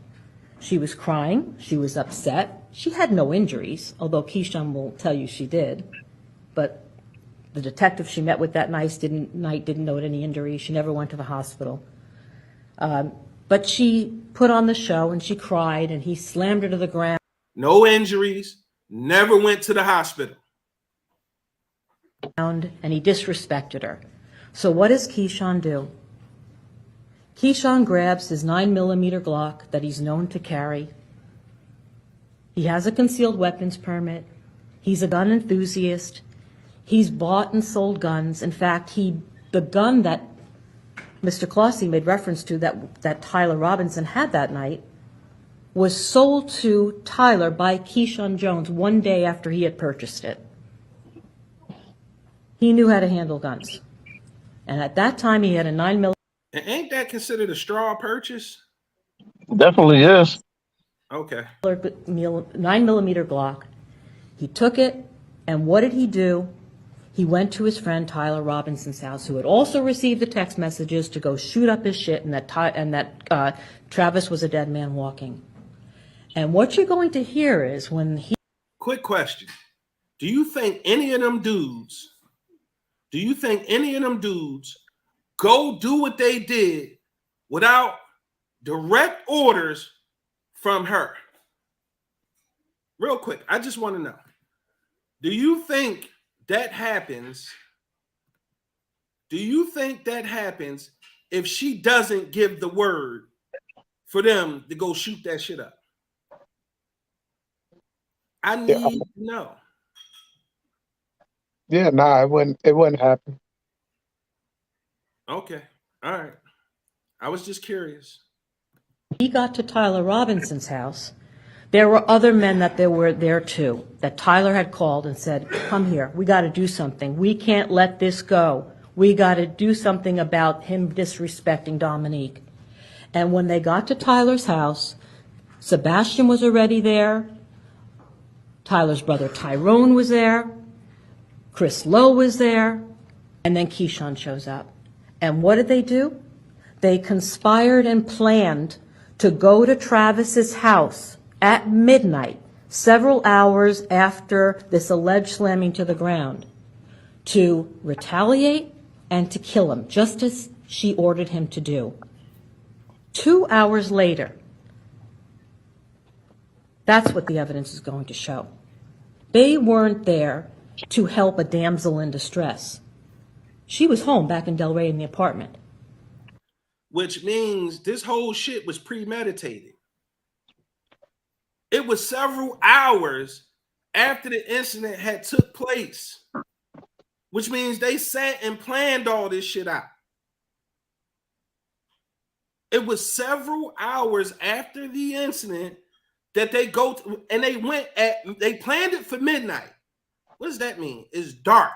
She was crying. She was upset. She had no injuries, although Keyshawn will tell you she did. But the detective she met with that night didn't note any injuries. She never went to the hospital. But she put on the show and she cried and he slammed her to the ground. No injuries, never went to the hospital. And he disrespected her. So what does Keyshawn do? Keyshawn grabs his 9mm Glock that he's known to carry. He has a concealed weapons permit. He's a gun enthusiast. He's bought and sold guns. In fact, the gun that Mr. Clossie made reference to that Tyler Robinson had that night was sold to Tyler by Keyshawn Jones one day after he had purchased it. He knew how to handle guns. And at that time, he had a 9mm. And ain't that considered a straw purchase? Definitely is. Okay. 9mm Glock. He took it, and what did he do? He went to his friend Tyler Robinson's house, who had also received the text messages to go shoot up his shit, and that Travis was a dead man walking. And what you're going to hear is when he... Quick question. Do you think any of them dudes go do what they did without direct orders from her? Real quick, I just want to know, do you think that happens? Do you think that happens if she doesn't give the word for them to go shoot that shit up? I Yeah, need to know. yeah, nah, it wouldn't happen. Okay. All right. I was just curious. He got to Tyler Robinson's house. There were other men that they were there too, that Tyler had called and said, come here, we got to do something. We can't let this go. We got to do something about him disrespecting Dominique. And when they got to Tyler's house, Sebastian was already there. Tyler's brother Tyrone was there. Chris Lowe was there. And then Keyshawn shows up. And what did they do? They conspired and planned to go to Travis's house at midnight, several hours after this alleged slamming to the ground, to retaliate and to kill him, just as she ordered him to do. 2 hours later, that's what the evidence is going to show. They weren't there to help a damsel in distress. She was home back in Delray in the apartment. Which means this whole shit was premeditated. It was several hours after the incident had took place, which means they sat and planned all this shit out. It was several hours after the incident that they go to, and they planned it for midnight. What does that mean? It's dark.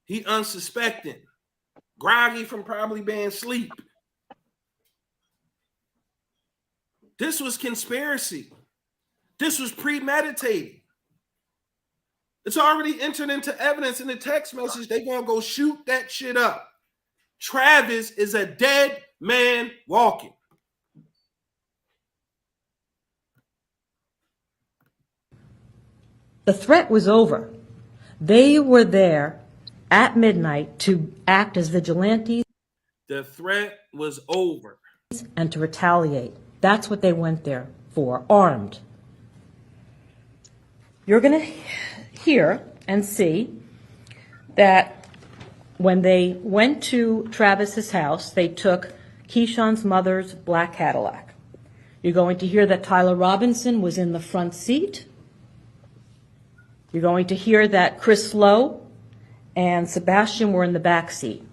He unsuspecting, groggy from probably being asleep. This was conspiracy. This was premeditated. It's already entered into evidence in the text message. They're going to go shoot that shit up. Travis is a dead man walking. The threat was over. They were there at midnight to act as vigilantes. The threat was over. And to retaliate. That's what they went there for, armed. You're going to hear and see that when they went to Travis's house, they took Keyshawn's mother's black Cadillac. You're going to hear that Tyler Robinson was in the front seat. You're going to hear that Chris Lowe and Sebastian were in the back seat.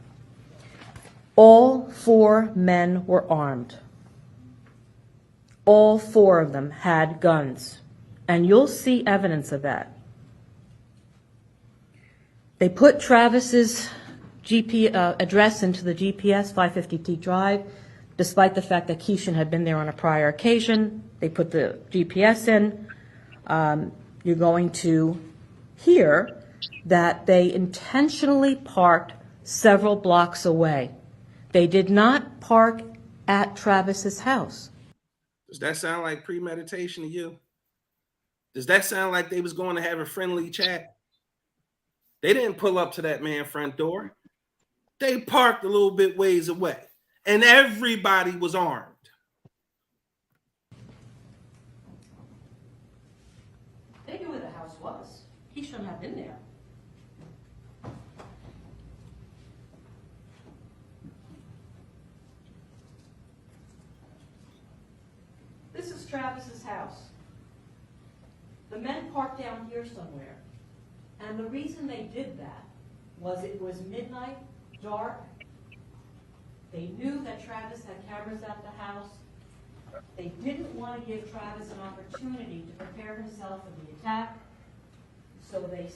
All 4 men were armed. All 4 of them had guns, and you'll see evidence of that. They put Travis's address into the GPS, 550T Drive, despite the fact that Keyshawn had been there on a prior occasion. They put the GPS in. You're going to hear that they intentionally parked several blocks away. They did not park at Travis's house. Does that sound like premeditation to you? Does that sound like they was going to have a friendly chat? They didn't pull up to that man's front door. They parked a little bit ways away, and everybody was armed. They knew where the house was. He shouldn't have been there. This is Travis's house. The men parked down here somewhere. And the reason they did that was it was midnight, dark. They knew that Travis had cameras at the house. They didn't want to give Travis an opportunity to prepare himself for the attack. So they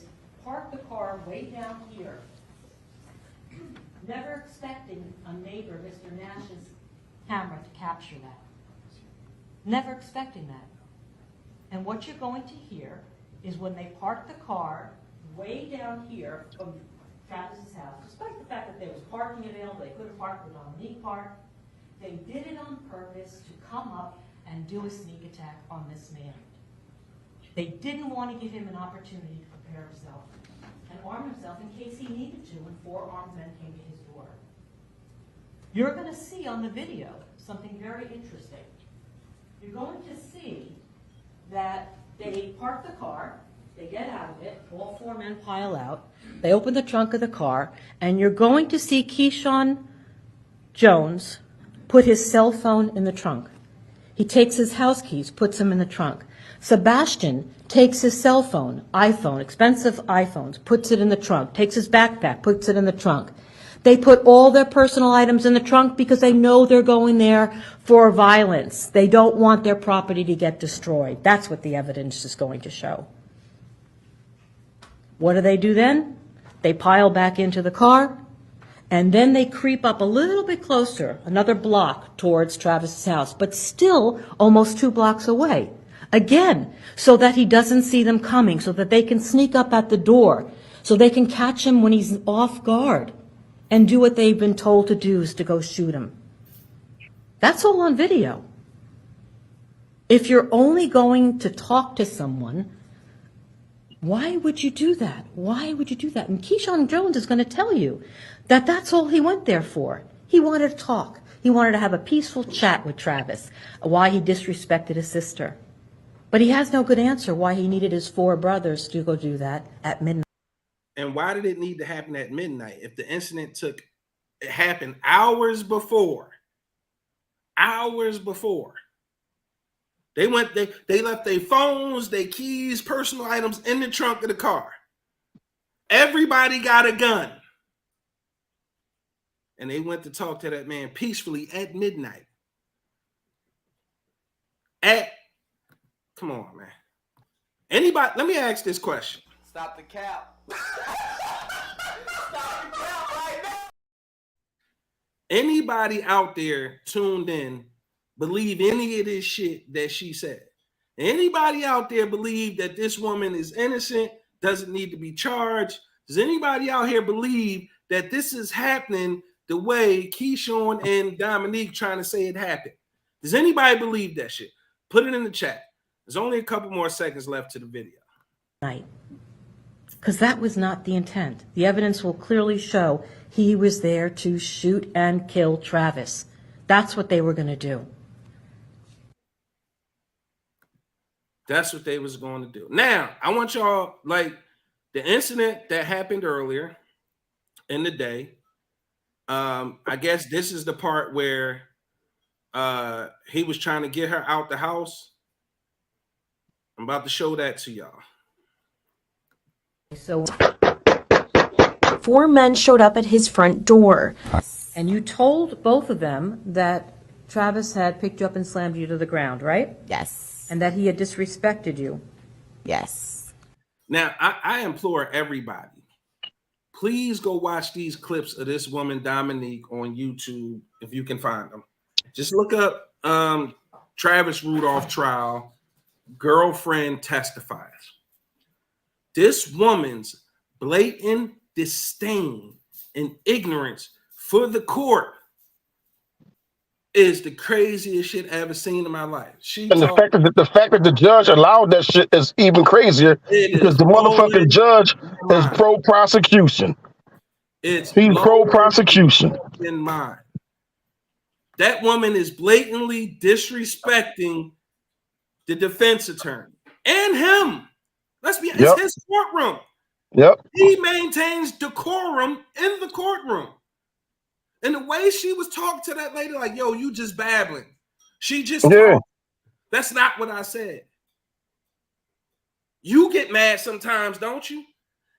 parked the car way down here, never expecting a neighbor, Mr. Nash's camera, to capture that. Never expecting that. And what you're going to hear is when they parked the car way down here from Travis's house, despite the fact that there was parking available, they could have parked the Dominique Park, they did it on purpose to come up and do a sneak attack on this man. They didn't want to give him an opportunity to prepare himself and arm himself in case he needed to when 4 armed men came to his door. You're going to see on the video something very interesting. You're going to see They park the car, they get out of it, all four men pile out, they open the trunk of the car, and you're going to see Keyshawn Jones put his cell phone in the trunk. He takes his house keys, puts them in the trunk. Sebastian takes his cell phone, iPhone, expensive iPhones, puts it in the trunk, takes his backpack, puts it in the trunk. They put all their personal items in the trunk because they know they're going there for violence. They don't want their property to get destroyed. That's what the evidence is going to show. What do they do then? They pile back into the car, and then they creep up a little bit closer, another block towards Travis's house, but still almost 2 blocks away. Again, so that he doesn't see them coming, so that they can sneak up at the door, so they can catch him when he's off guard and do what they've been told to do, is to go shoot him. That's all on video. If you're only going to talk to someone, why would you do that? Why would you do that? And Keyshawn Jones is going to tell you that that's all he went there for. He wanted to talk. He wanted to have a peaceful chat with Travis, why he disrespected his sister. But he has no good answer why he needed his 4 brothers to go do that at midnight. And why did it need to happen at midnight if the incident happened hours before? Hours before. They left their phones, their keys, personal items in the trunk of the car. Everybody got a gun. And they went to talk to that man peacefully at midnight. Come on, man. Anybody, let me ask this question. Stop the cap. Stop the cap right now. Anybody out there tuned in believe any of this shit that she said? Anybody out there believe that this woman is innocent, doesn't need to be charged? Does anybody out here believe that this is happening the way Keyshawn and Dominique trying to say it happened? Does anybody believe that shit? Put it in the chat. There's only a couple more seconds left to the video. Because that was not the intent. The evidence will clearly show he was there to shoot and kill Travis. That's what they were going to do. That's what they was going to do. Now, I want y'all, like, the incident that happened earlier in the day, I guess this is the part where he was trying to get her out the house. I'm about to show that to y'all. So 4 men showed up at his front door. And you told both of them that Travis had picked you up and slammed you to the ground, right? Yes. And that he had disrespected you. Yes. Now, I implore everybody, please go watch these clips of this woman, Dominique, on YouTube, if you can find them. Just look up Travis Rudolph trial, girlfriend testifies. This woman's blatant disdain and ignorance for the court is the craziest shit I ever seen in my life. The fact that the judge allowed that shit is even crazier because the motherfucking judge is pro prosecution. He's pro prosecution. In mind, that woman is blatantly disrespecting the defense attorney and him. Let's be honest, it's his courtroom. Yep. He maintains decorum in the courtroom. And the way she was talking to that lady, like, yo, you just babbling. She just talked. That's not what I said. You get mad sometimes, don't you?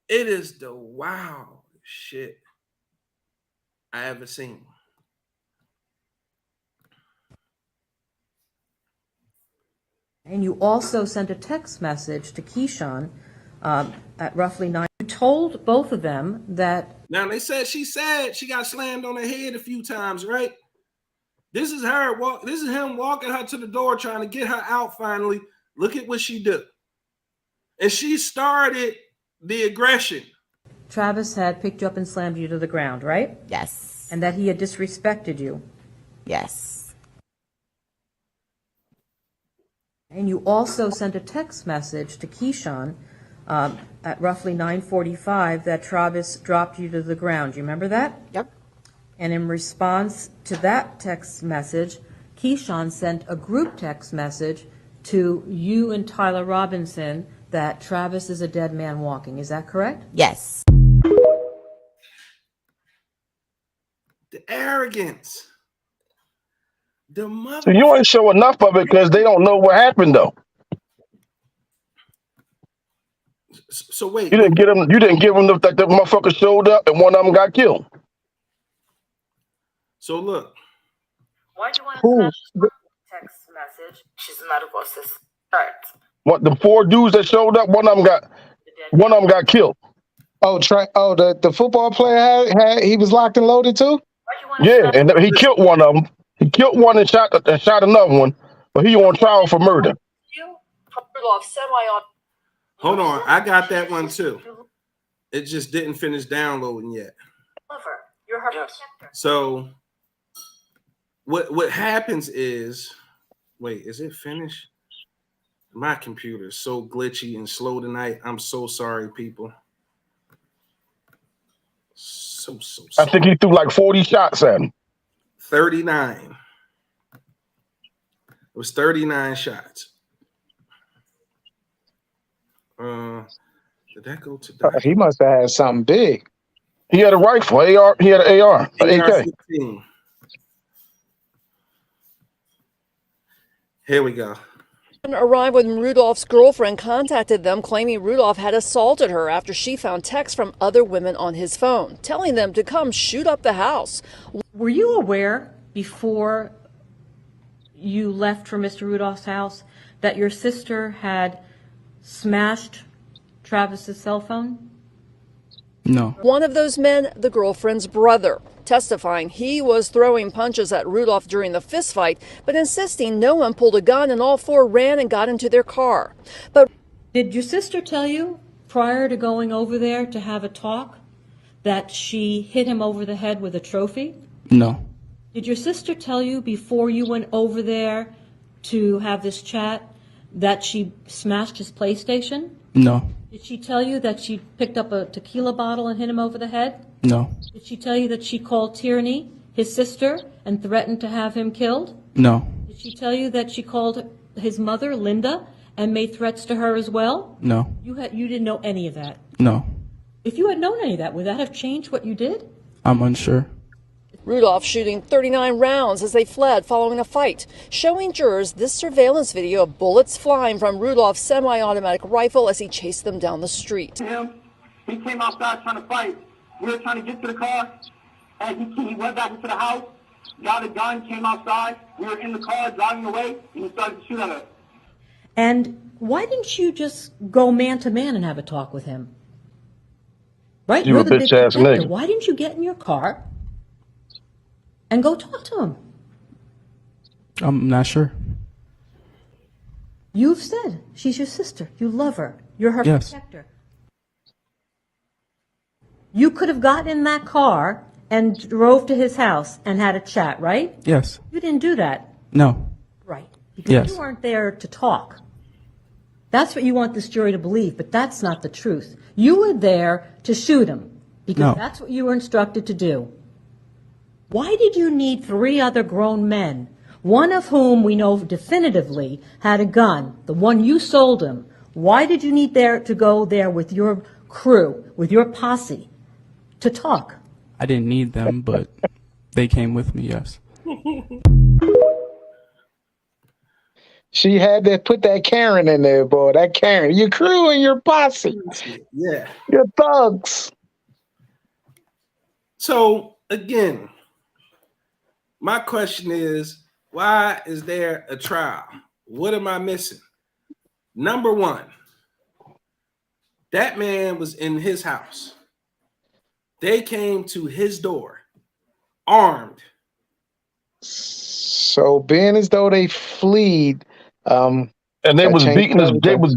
It is the wow shit I ever seen. And you also sent a text message to Keyshawn at roughly 9. You told both of them that. Now they said she got slammed on her head a few times, right? This is her. This is him walking her to the door, trying to get her out. Finally, look at what she did, and she started the aggression. Travis had picked you up and slammed you to the ground, right? Yes. And that he had disrespected you. Yes. And you also sent a text message to Keyshawn at roughly 9:45 that Travis dropped you to the ground. You remember that? Yep. And in response to that text message, Keyshawn sent a group text message to you and Tyler Robinson that Travis is a dead man walking. Is that correct? Yes. The arrogance. The So mother. you ain't show enough of it because they don't know what happened though. So wait. You didn't get them. You didn't give them that the motherfucker showed up and one of them got killed. So look. Why'd you want to Who? text message? She's a medical assistant. Start. What the 4 dudes that showed up? One of them got killed. Oh, the football player had he was locked and loaded too. Why'd you want to Yeah, and he killed one of them. He killed one and shot another one, but he on trial for murder. you? Rudolph semi-auto. Hold on. I got that one too. It just didn't finish downloading yet. You're her protector. So what happens is, wait, is it finished? My computer's so glitchy and slow tonight. I'm so sorry, people. So I think he threw like 40 shots at him. 39. It was 39 shots. Did that go to that? He must have had something big. He had a rifle, AR. He had an AR, an AK. AR-15. Here we go. Arrived when Rudolph's girlfriend contacted them, claiming Rudolph had assaulted her after she found texts from other women on his phone, telling them to come shoot up the house. Were you aware before you left for Mr. Rudolph's house that your sister had smashed Travis's cell phone? No. One of those men, the girlfriend's brother, testifying he was throwing punches at Rudolph during the fistfight, but insisting no one pulled a gun and all 4 ran and got into their car. But did your sister tell you prior to going over there to have a talk that she hit him over the head with a trophy? No. Did your sister tell you before you went over there to have this chat that she smashed his PlayStation? No. Did she tell you that she picked up a tequila bottle and hit him over the head? No. Did she tell you that she called Tierney, his sister, and threatened to have him killed? No. Did she tell you that she called his mother, Linda, and made threats to her as well? No. You didn't know any of that. No. If you had known any of that, would that have changed what you did? I'm unsure. Rudolph shooting 39 rounds as they fled following a fight, showing jurors this surveillance video of bullets flying from Rudolph's semi-automatic rifle as he chased them down the street. He came outside trying to fight. We were trying to get to the car, and he went back into the house, got a gun, came outside. We were in the car driving away, and he started to shoot at us. And why didn't you just go man to man and have a talk with him? Right? You You're a the big bitch ass detective. nigga. Why didn't you get in your car and go talk to him? I'm not sure. You've said she's your sister. You love her. You're her Yes. protector. You could have gotten in that car and drove to his house and had a chat, right? Yes. You didn't do that. No. Right. Because Yes. you weren't there to talk. That's what you want this jury to believe, but that's not the truth. You were there to shoot him because No. that's what you were instructed to do. Why did you need 3 other grown men, one of whom we know definitively had a gun, the one you sold him? Why did you need to go there with your crew, with your posse, to talk? I didn't need them, but they came with me, yes. She had to put that Karen in there, boy. That Karen, your crew and your posse, Yeah. your thugs. So again, my question is, why is there a trial? What am I missing? Number one, that man was in his house. They came to his door armed. So being as though they fled, And they that was changed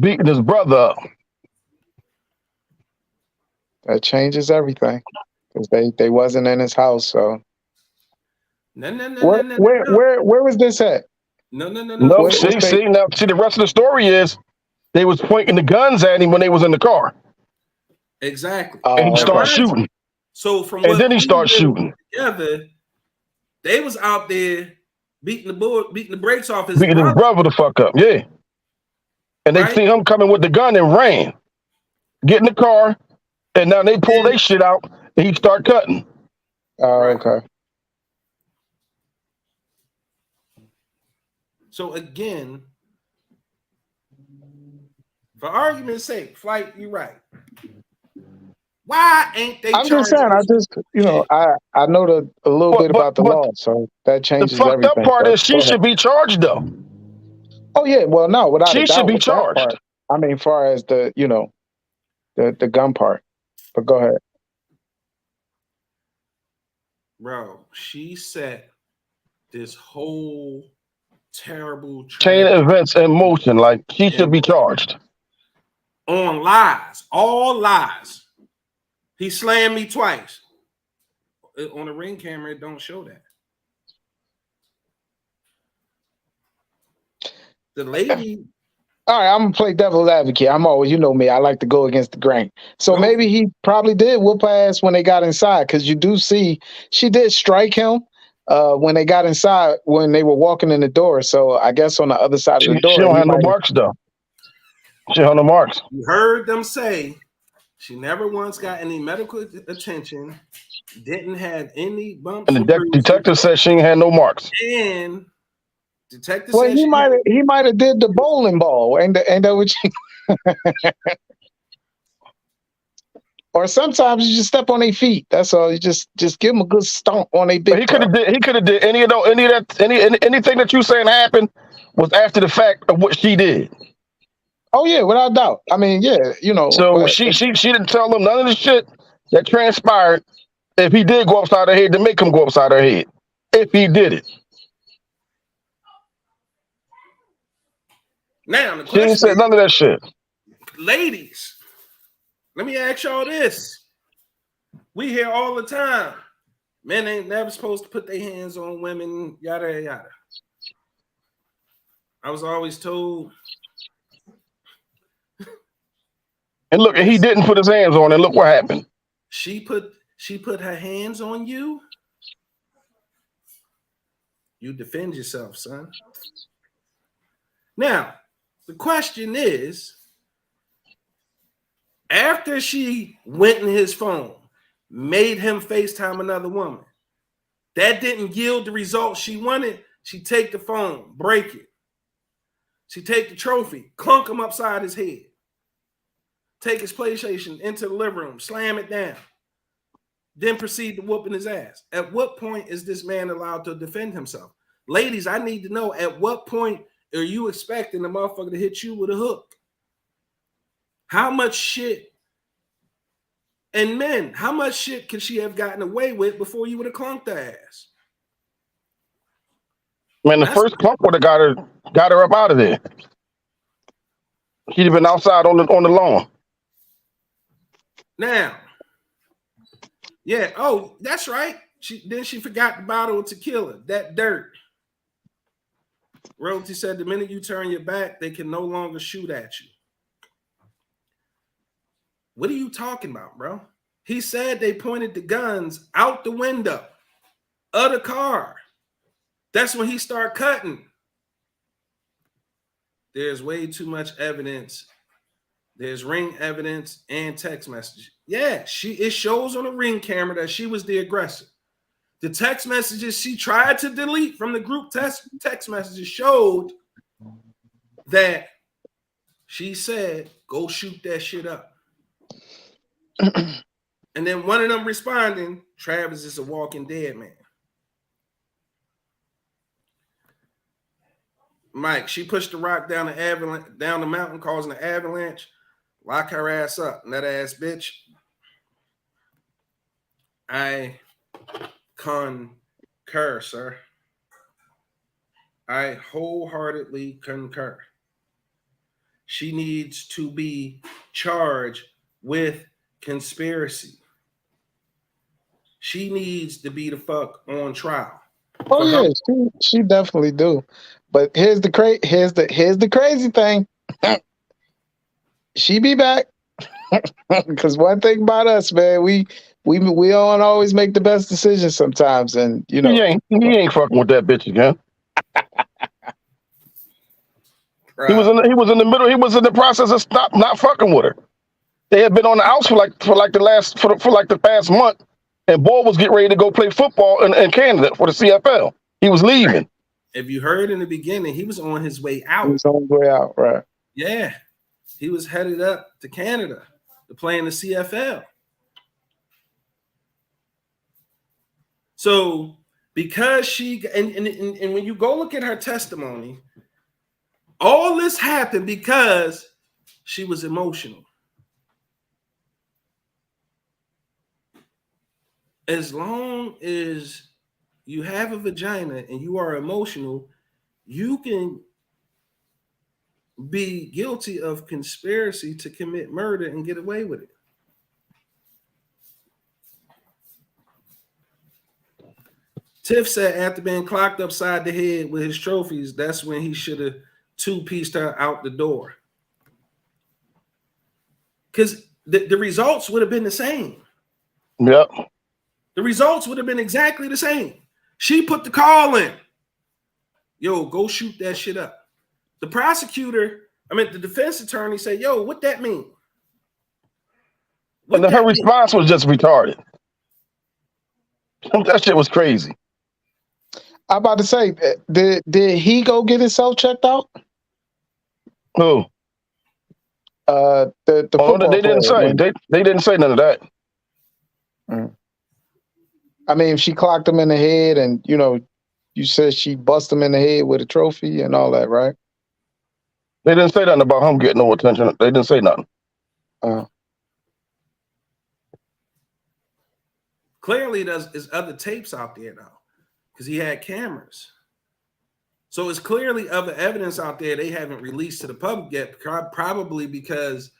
beating his brother up. that changes everything because they wasn't in his house. So No. where was this at? No. No, What- see, what's they- see, now, see, the rest of the story is they was pointing the guns at him when they was in the car, Exactly. and he Oh, started okay. shooting, So from and what then he we started knew shooting, together, they was out there beating the brakes off his beating his brother. brother the fuck up. Yeah, and they see him coming with the gun and ran, get in the car, and now they pull their shit out and he start cutting. Oh, okay. So again, for argument's sake, Flight, you're right. Why ain't they? I'm just saying. I know a little bit about the law, so that changes the fucked everything. up part is she Go should ahead. be charged though. Oh yeah, well no, without She a doubt, should be with that charged. part. I mean, far as the the gun part. But go ahead. Bro, she set this whole terrible Chain of events in motion. Like she should be charged. On lies, all lies. He slammed me twice. On the ring camera, it don't show that. The lady. All right, I'm gonna play devil's advocate. I'm always, you know me, I like to go against the grain. So maybe he probably did whoop her ass when they got inside, because you do see she did strike him when they got inside when they were walking in the door. So I guess on the other side of the door, She don't have no marks though. She don't have no marks. You heard them say she never once got any medical attention, didn't have any bumps. And the detective said she ain't had no marks. And detective well, said he might have did the bowling ball, and what you or sometimes you just step on their feet. That's all. You just give them a good stomp on their big. He could have did anything that you saying happened was after the fact of what she did. Oh yeah, without doubt. I mean, yeah, So she didn't tell him none of the shit that transpired. If he did go upside her head, to make him go upside her head. If he did it. Now, she didn't say none of that shit. Ladies, let me ask y'all this. We hear all the time, men ain't never supposed to put their hands on women, yada, yada. I was always told. And look, he didn't put his hands on it. Look what happened. She put her hands on you. You defend yourself, son. Now, the question is, after she went in his phone, made him FaceTime another woman, that didn't yield the result she wanted. She take the phone, break it. She take the trophy, clunk him upside his head. Take his PlayStation into the living room, slam it down, then proceed to whooping his ass. At what point is this man allowed to defend himself? Ladies, I need to know, at what point are you expecting the motherfucker to hit you with a hook? How much shit? And men, how much shit could she have gotten away with before you would have clunked her ass? Man, the first clunk would have got her up out of there. She'd have been outside on the lawn. Now, yeah, oh, that's right. She forgot the bottle of tequila, that dirt. Royalty said the minute you turn your back, they can no longer shoot at you. What are you talking about, bro? He said they pointed the guns out the window of the car. That's when he started cutting. There's way too much evidence. There's ring evidence and text messages. Yeah, it shows on the ring camera that she was the aggressor. The text messages she tried to delete from the group text messages showed that she said, go shoot that shit up. And then one of them responding, Travis is a walking dead man. Mike, she pushed the rock down the mountain, causing an avalanche. Lock her ass up. And that ass bitch. I concur, sir. I wholeheartedly concur. She needs to be charged with conspiracy. She needs to be the fuck on trial. Oh yeah, she definitely do. But here's the crazy thing. She be back. Because one thing about us, man, we don't always make the best decisions sometimes, and he ain't fucking with that bitch again. He was in the middle. He was in the process of not fucking with her. They had been on the outs for the past month, and boy was getting ready to go play football in Canada for the CFL. He was leaving. If you heard in the beginning, he was on his way out. He was on his way out, right? Yeah, he was headed up to Canada to play in the CFL. So because she and when you go look at her testimony, all this happened because she was emotional. As long as you have a vagina and you are emotional, you can be guilty of conspiracy to commit murder and get away with it. Tiff said after being clocked upside the head with his trophies, that's when he should have two-pieced her out the door. Because the results would have been the same. Yep. The results would have been exactly the same. She put the call in. Yo, go shoot that shit up. The defense attorney said, yo, what that mean? And then her response was just retarded. That shit was crazy. I'm about to say, did he go get himself checked out? Who? The football they didn't player, say. They didn't say none of that. I mean, if she clocked him in the head, and you said she bust him in the head with a trophy and all that, right? They didn't say nothing about him getting no attention. They didn't say nothing. Clearly, there's other tapes out there now, because he had cameras. So it's clearly other evidence out there they haven't released to the public yet, probably because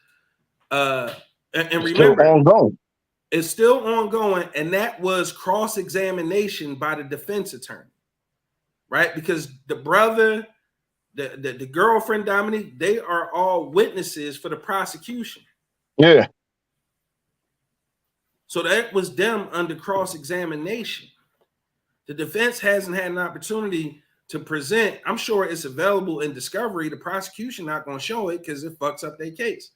and remember, still ongoing. It's still ongoing, and that was cross-examination by the defense attorney, right? Because the brother, the girlfriend, Dominique, they are all witnesses for the prosecution. Yeah. So that was them under cross-examination. The defense hasn't had an opportunity to present. I'm sure it's available in discovery. The prosecution not going to show it because it fucks up their case.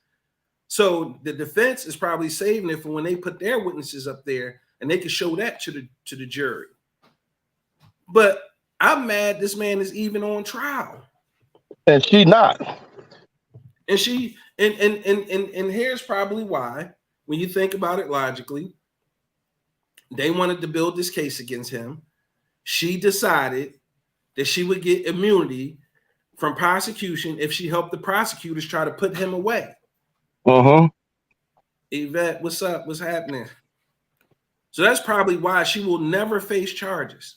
So the defense is probably saving it for when they put their witnesses up there and they can show that to the jury. But I'm mad this man is even on trial. And she not. And she and here's probably why, when you think about it logically, they wanted to build this case against him. She decided that she would get immunity from prosecution if she helped the prosecutors try to put him away. Yvette, what's up? What's happening? So that's probably why she will never face charges.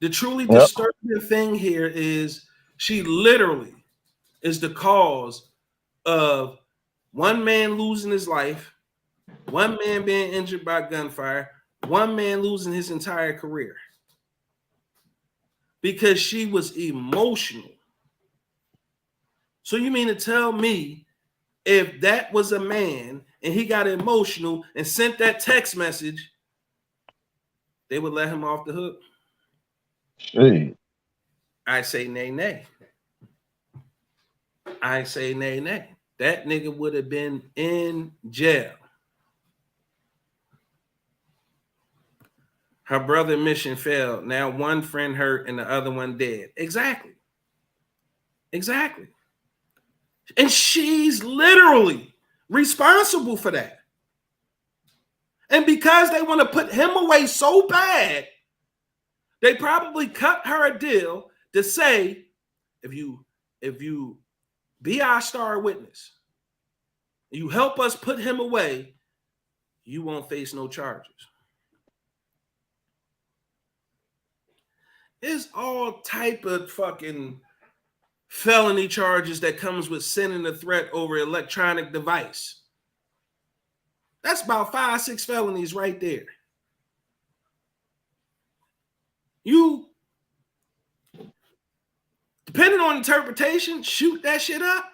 The truly disturbing thing here is she literally is the cause of one man losing his life, one man being injured by gunfire, one man losing his entire career because she was emotional. So you mean to tell me if that was a man and he got emotional and sent that text message, they would let him off the hook? Gee. I say nay, nay. I say nay, nay. That nigga would have been in jail. Her brother mission failed. Now one friend hurt and the other one dead. Exactly. And she's literally responsible for that. And because they want to put him away so bad, they probably cut her a deal to say, if you be our star witness, you help us put him away, you won't face no charges. It's all type of fucking felony charges that comes with sending a threat over electronic device. That's about 5-6 felonies right there. You, depending on interpretation, shoot that shit up.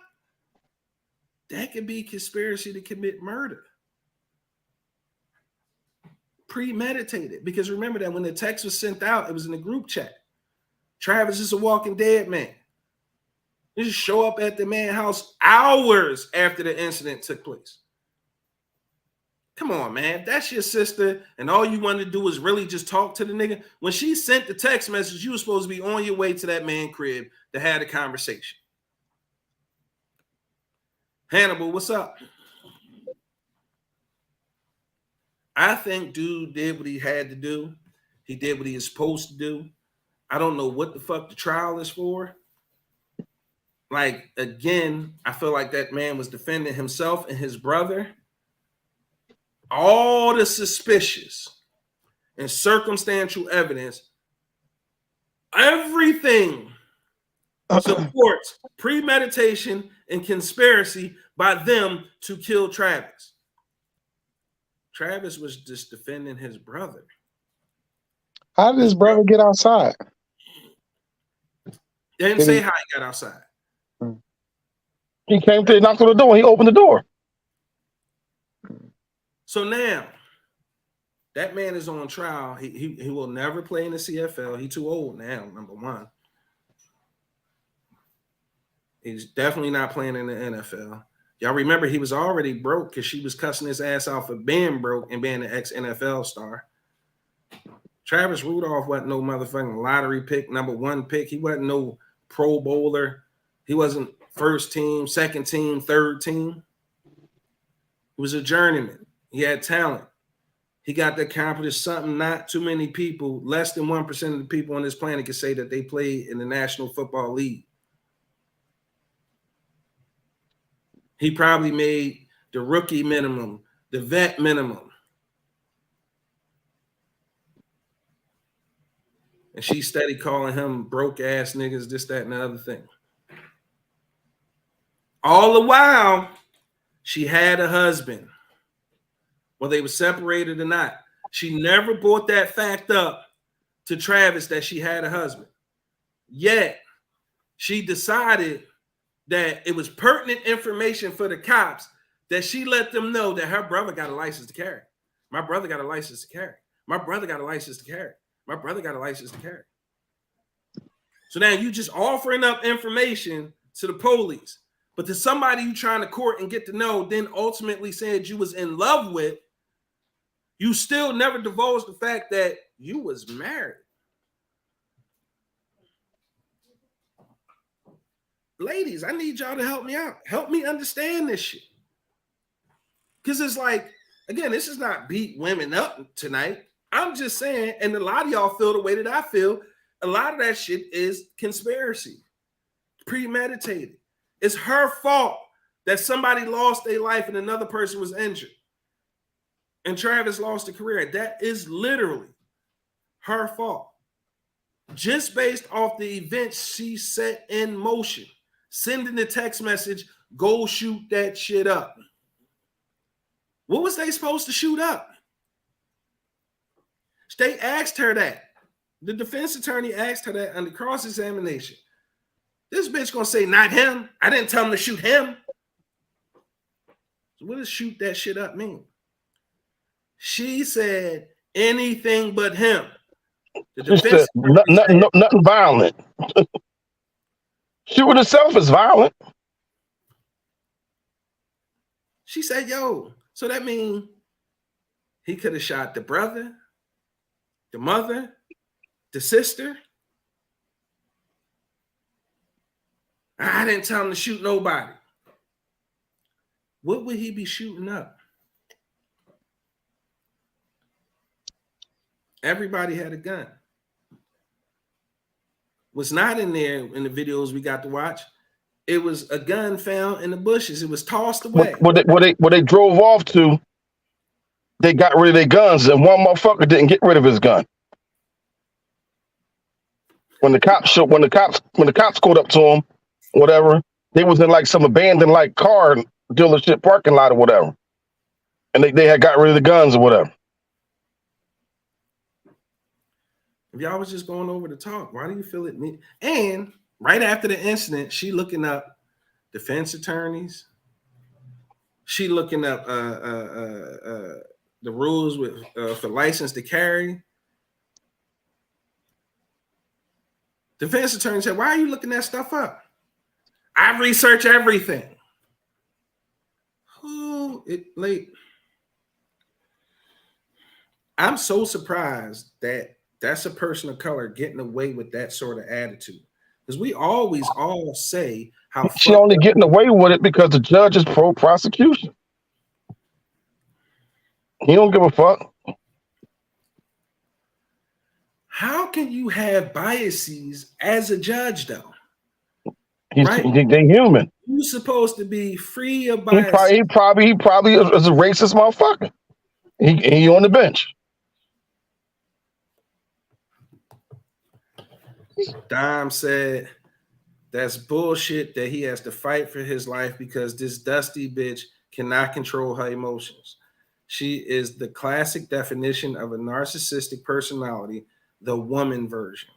That could be conspiracy to commit murder. Premeditated. Because remember that when the text was sent out, it was in a group chat. Travis is a walking dead man. You just show up at the man's house hours after the incident took place. Come on, man. If that's your sister and all you wanted to do was really just talk to the nigga, when she sent the text message, you were supposed to be on your way to that man's crib to have a conversation. Hannibal, what's up? I think dude did what he had to do. He did what he was supposed to do. I don't know what the fuck the trial is for. Like, again, I feel like that man was defending himself and his brother. All the suspicious and circumstantial evidence, everything supports premeditation and conspiracy by them to kill Travis. Travis was just defending his brother. How did his brother get outside? They didn't say how he got outside. He came to, knocked on the door. He opened the door. So now, that man is on trial. He will never play in the CFL. He's too old now, number one. He's definitely not playing in the NFL. Y'all remember he was already broke because she was cussing his ass out for being broke and being an ex-NFL star. Travis Rudolph wasn't no motherfucking lottery pick, number one pick. He wasn't no Pro Bowler. He wasn't first team, second team, third team. He was a journeyman. He had talent. He got to accomplish something not too many people, less than 1% of the people on this planet can say that they played in the National Football League. He probably made the rookie minimum, the vet minimum. And she steady calling him broke ass niggas, this, that, and the other thing. All the while, she had a husband. Whether they were separated or not. She never brought that fact up to Travis that she had a husband. Yet, she decided that it was pertinent information for the cops that she let them know that her brother got a license to carry. My brother got a license to carry. My brother got a license to carry. My brother got a license to carry. So now you just offering up information to the police, but to somebody you trying to court and get to know, then ultimately said you was in love with, you still never divulged the fact that you was married. Ladies, I need y'all to help me out. Help me understand this shit. Because it's like, again, this is not beat women up tonight. I'm just saying, and a lot of y'all feel the way that I feel, a lot of that shit is conspiracy, premeditated. It's her fault that somebody lost their life and another person was injured. And Travis lost a career. That is literally her fault. Just based off the events she set in motion. Sending the text message, go shoot that shit up. What was they supposed to shoot up? They asked her that. The defense attorney asked her that under cross-examination. This bitch gonna say, not him. I didn't tell him to shoot him. So what does shoot that shit up mean? She said anything but him. The defense nothing violent. Shooting herself is violent. She said, yo, so that means he could have shot the brother, the mother, the sister. I didn't tell him to shoot nobody. What would he be shooting up? Everybody had a gun. What's not in there in the videos we got to watch, it was a gun found in the bushes. It was tossed away. Where they drove off to, they got rid of their guns, and one motherfucker didn't get rid of his gun. When the cops caught up to him, whatever, they was in like some abandoned like car dealership parking lot or whatever, and they had got rid of the guns or whatever. If y'all was just going over the talk, why do you feel it? And right after the incident, she looking up defense attorneys. She looking up the rules with for license to carry. Defense attorney said, "Why are you looking that stuff up?" I research everything. I'm so surprised that that's a person of color getting away with that sort of attitude. Because we always all say how She only getting away with it because the judge is pro prosecution. He don't give a fuck. How can you have biases as a judge, though? They human. You're supposed to be free of bias. He probably is a racist motherfucker. He on the bench. Dime said that's bullshit that he has to fight for his life because this dusty bitch cannot control her emotions. She is the classic definition of a narcissistic personality, the woman version.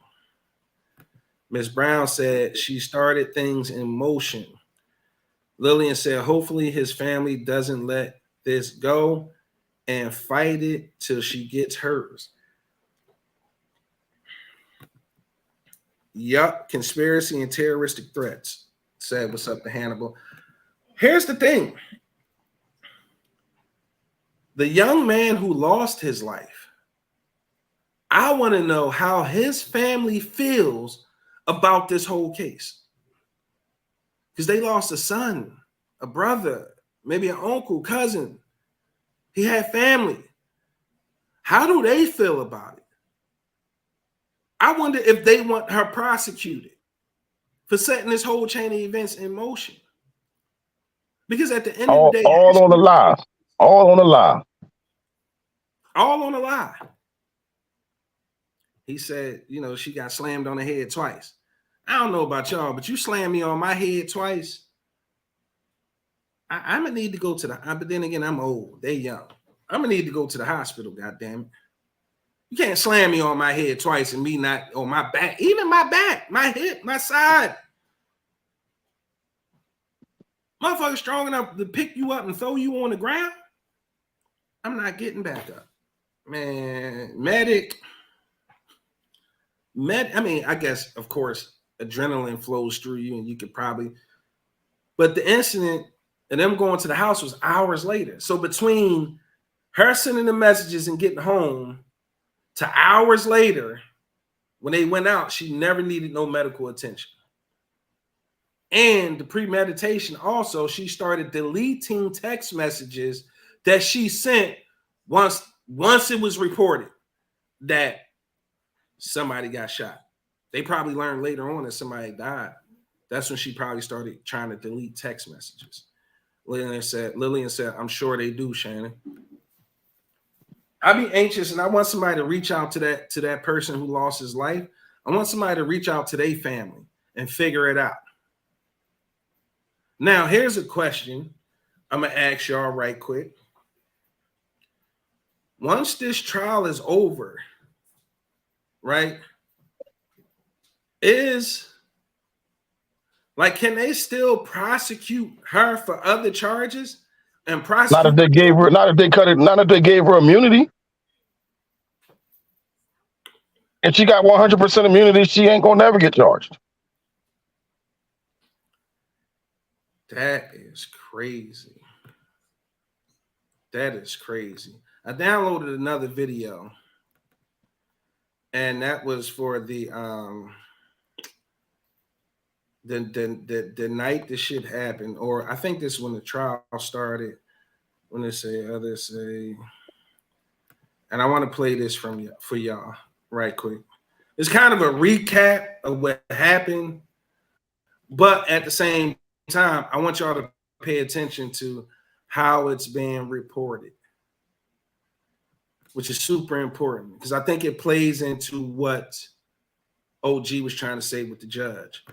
Ms. Brown said she started things in motion. Lillian said, hopefully his family doesn't let this go and fight it till she gets hers. Yup, conspiracy and terroristic threats. Said, what's up to Hannibal? Here's the thing. The young man who lost his life, I want to know how his family feels about this whole case. Because they lost a son, a brother, maybe an uncle, cousin. He had family. How do they feel about it? I wonder if they want her prosecuted for setting this whole chain of events in motion. Because at the end of the day, all on the lie. All on the lie. All on the lie. He said, you know, she got slammed on the head twice. I don't know about y'all, but you slammed me on my head twice. I'm gonna need to go to the, but then again, I'm old. They young. I'm gonna need to go to the hospital, goddamn it. You can't slam me on my head twice and me not on my back, even my back, my hip, my side. Motherfucker strong enough to pick you up and throw you on the ground. I'm not getting back up. Man, I mean, I guess, of course, adrenaline flows through you and you could probably, but the incident and them going to the house was hours later. So between her sending the messages and getting home to hours later, when they went out, she never needed no medical attention. And the premeditation also, she started deleting text messages that she sent once it was reported that somebody got shot. They probably learned later on that somebody died. That's when she probably started trying to delete text messages. Lillian said, I'm sure they do, Shannon. I'd be anxious, and I want somebody to reach out to that person who lost his life. I want somebody to reach out to their family and figure it out. Now, here's a question I'm going to ask y'all right quick. Once this trial is over, right, can they still prosecute her for other charges and prosecute? Not if they gave her immunity. If she got 100% immunity, she ain't gonna never get charged. That is crazy. That is crazy. I downloaded another video, and that was for the night this shit happened, or I think this is when the trial started. When they say, others say, and I want to play this for y'all right quick. It's kind of a recap of what happened, but at the same time, I want y'all to pay attention to how it's being reported, which is super important because I think it plays into what OG was trying to say with the judge.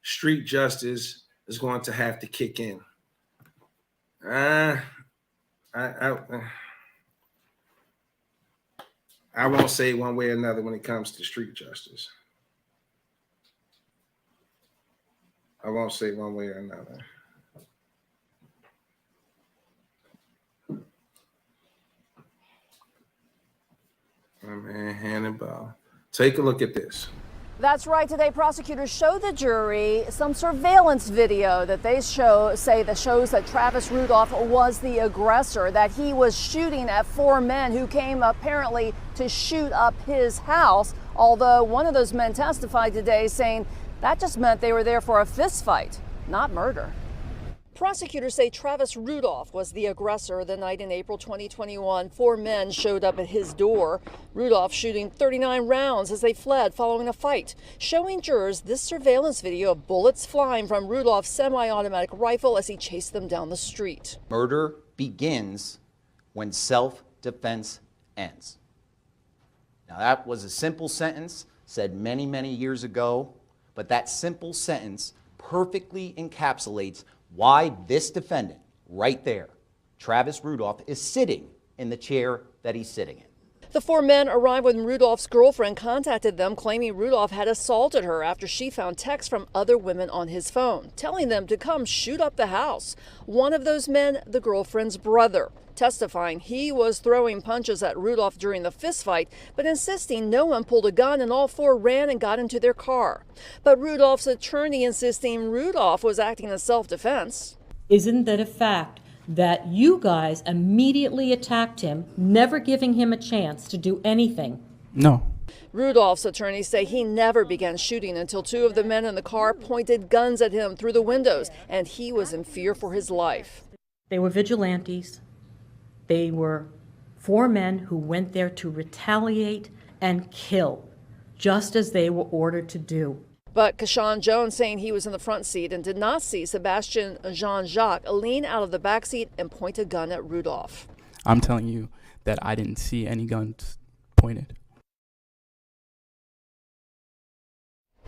Street justice is going to have to kick in. I won't say one way or another when it comes to street justice. I won't say one way or another. My man Hannibal. Take a look at this. That's right. Today, prosecutors show the jury some surveillance video that they say that shows that Travis Rudolph was the aggressor, that he was shooting at 4 men who came apparently to shoot up his house. Although one of those men testified today saying that just meant they were there for a fist fight, not murder. Prosecutors say Travis Rudolph was the aggressor the night in April 2021. 4 men showed up at his door, Rudolph shooting 39 rounds as they fled following a fight, showing jurors this surveillance video of bullets flying from Rudolph's semi-automatic rifle as he chased them down the street. Murder begins when self-defense ends. Now, that was a simple sentence said many, many years ago, but that simple sentence perfectly encapsulates why this defendant right there, Travis Rudolph, is sitting in the chair that he's sitting in. The 4 men arrived when Rudolph's girlfriend contacted them, claiming Rudolph had assaulted her after she found texts from other women on his phone, telling them to come shoot up the house. One of those men, the girlfriend's brother, testifying he was throwing punches at Rudolph during the fistfight, but insisting no one pulled a gun and all 4 ran and got into their car. But Rudolph's attorney insisting Rudolph was acting in self-defense. Isn't that a fact that you guys immediately attacked him, never giving him a chance to do anything? No. Rudolph's attorneys say he never began shooting until 2 of the men in the car pointed guns at him through the windows, and he was in fear for his life. They were vigilantes. They were 4 men who went there to retaliate and kill, just as they were ordered to do. But Kashawn Jones saying he was in the front seat and did not see Sebastian Jean-Jacques lean out of the back seat and point a gun at Rudolph. I'm telling you that I didn't see any guns pointed.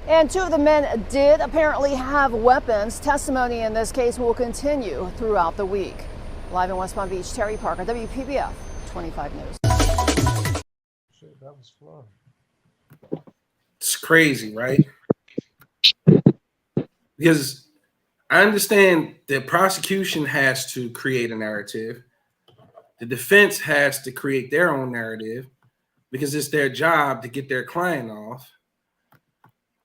And 2 of the men did apparently have weapons. Testimony in this case will continue throughout the week. Live in West Palm Beach, Terry Parker, WPBF 25 News. Shit, that was fun. It's crazy, right? Because I understand the prosecution has to create a narrative. The defense has to create their own narrative because it's their job to get their client off.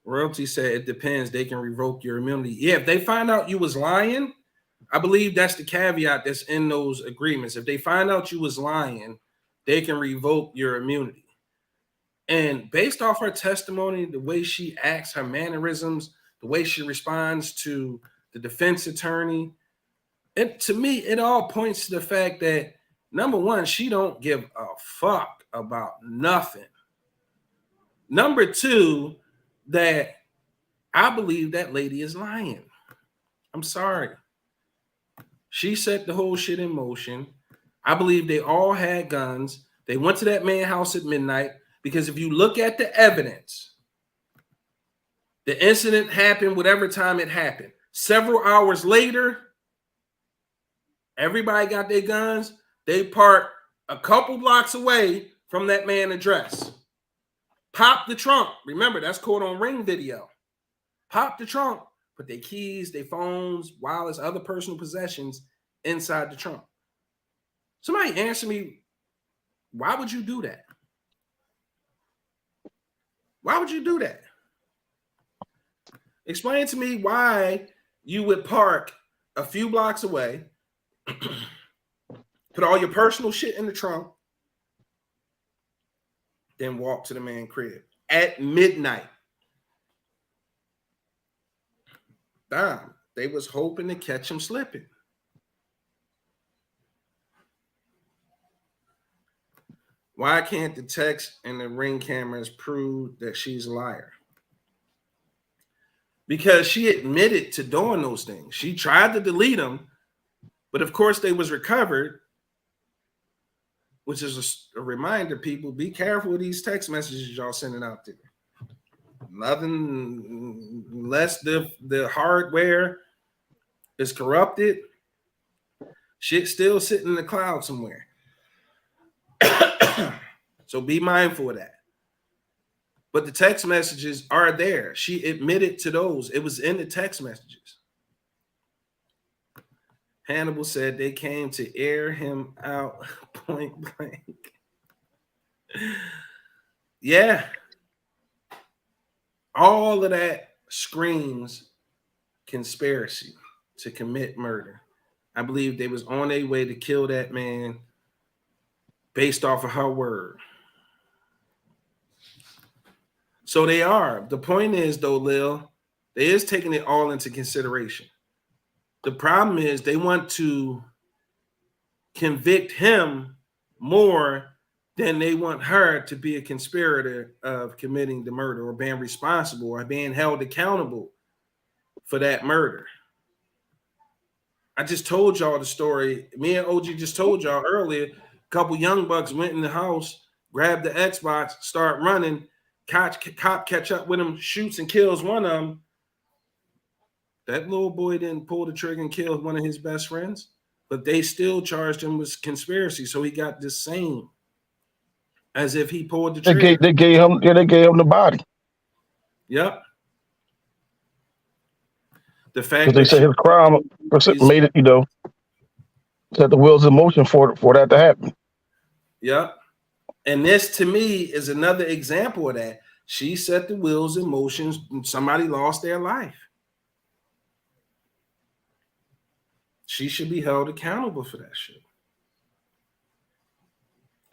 Royalty said it depends. They can revoke your immunity. Yeah, if they find out you was lying, I believe that's the caveat that's in those agreements. If they find out you was lying, they can revoke your immunity. And based off her testimony, the way she acts, her mannerisms, the way she responds to the defense attorney, to me, it all points to the fact that, number one, she don't give a fuck about nothing. Number 2, that I believe that lady is lying. I'm sorry. She set the whole shit in motion. I believe they all had guns. They went to that man's house at midnight because if you look at the evidence, the incident happened whatever time it happened. Several hours later, everybody got their guns. They parked a couple blocks away from that man's address. Pop the trunk. Remember, that's caught on Ring video. Pop the trunk. Put their keys, their phones, wallets, other personal possessions inside the trunk. Somebody answer me, why would you do that? Why would you do that? Explain to me why you would park a few blocks away, put all your personal shit in the trunk, then walk to the man's crib at midnight. Damn, they was hoping to catch him slipping. Why can't the text and the Ring cameras prove that she's a liar? Because she admitted to doing those things. She tried to delete them, but of course they was recovered, which is a reminder, people, be careful with these text messages y'all sending out there. Nothing less the hardware is corrupted. Shit still sitting in the cloud somewhere. So be mindful of that. But the text messages are there. She admitted to those. It was in the text messages. Hannibal said they came to air him out point blank. Yeah. All of that screams conspiracy to commit murder. I believe they was on their way to kill that man based off of her word. So they are. The point is, though, Lil, they is taking it all into consideration. The problem is they want to convict him more than they want her to be a conspirator of committing the murder or being responsible or being held accountable for that murder. I just told y'all the story. Me and OG just told y'all earlier. A couple young bucks went in the house, grabbed the Xbox, start running. Cop catch up with him, shoots and kills one of them. That little boy didn't pull the trigger and kill one of his best friends, but they still charged him with conspiracy. So he got the same as if he pulled the trigger. They gave him the body. Yep. The fact they that say his crime made it, set the wheels in motion for that to happen. Yep. And this, to me, is another example of that. She set the wheels in motion. Somebody lost their life. She should be held accountable for that shit.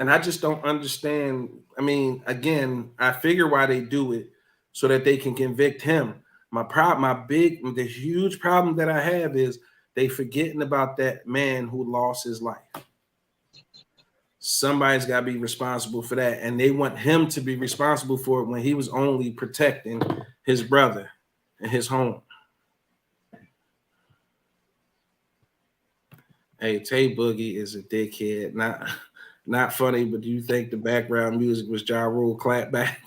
And I just don't understand. I mean, again, I figure why they do it so that they can convict him. The huge problem that I have is they forgetting about that man who lost his life. Somebody's got to be responsible for that. And they want him to be responsible for it when he was only protecting his brother and his home. Hey, Tay Boogie is a dickhead. Not funny, but do you think the background music was Ja Rule clap back?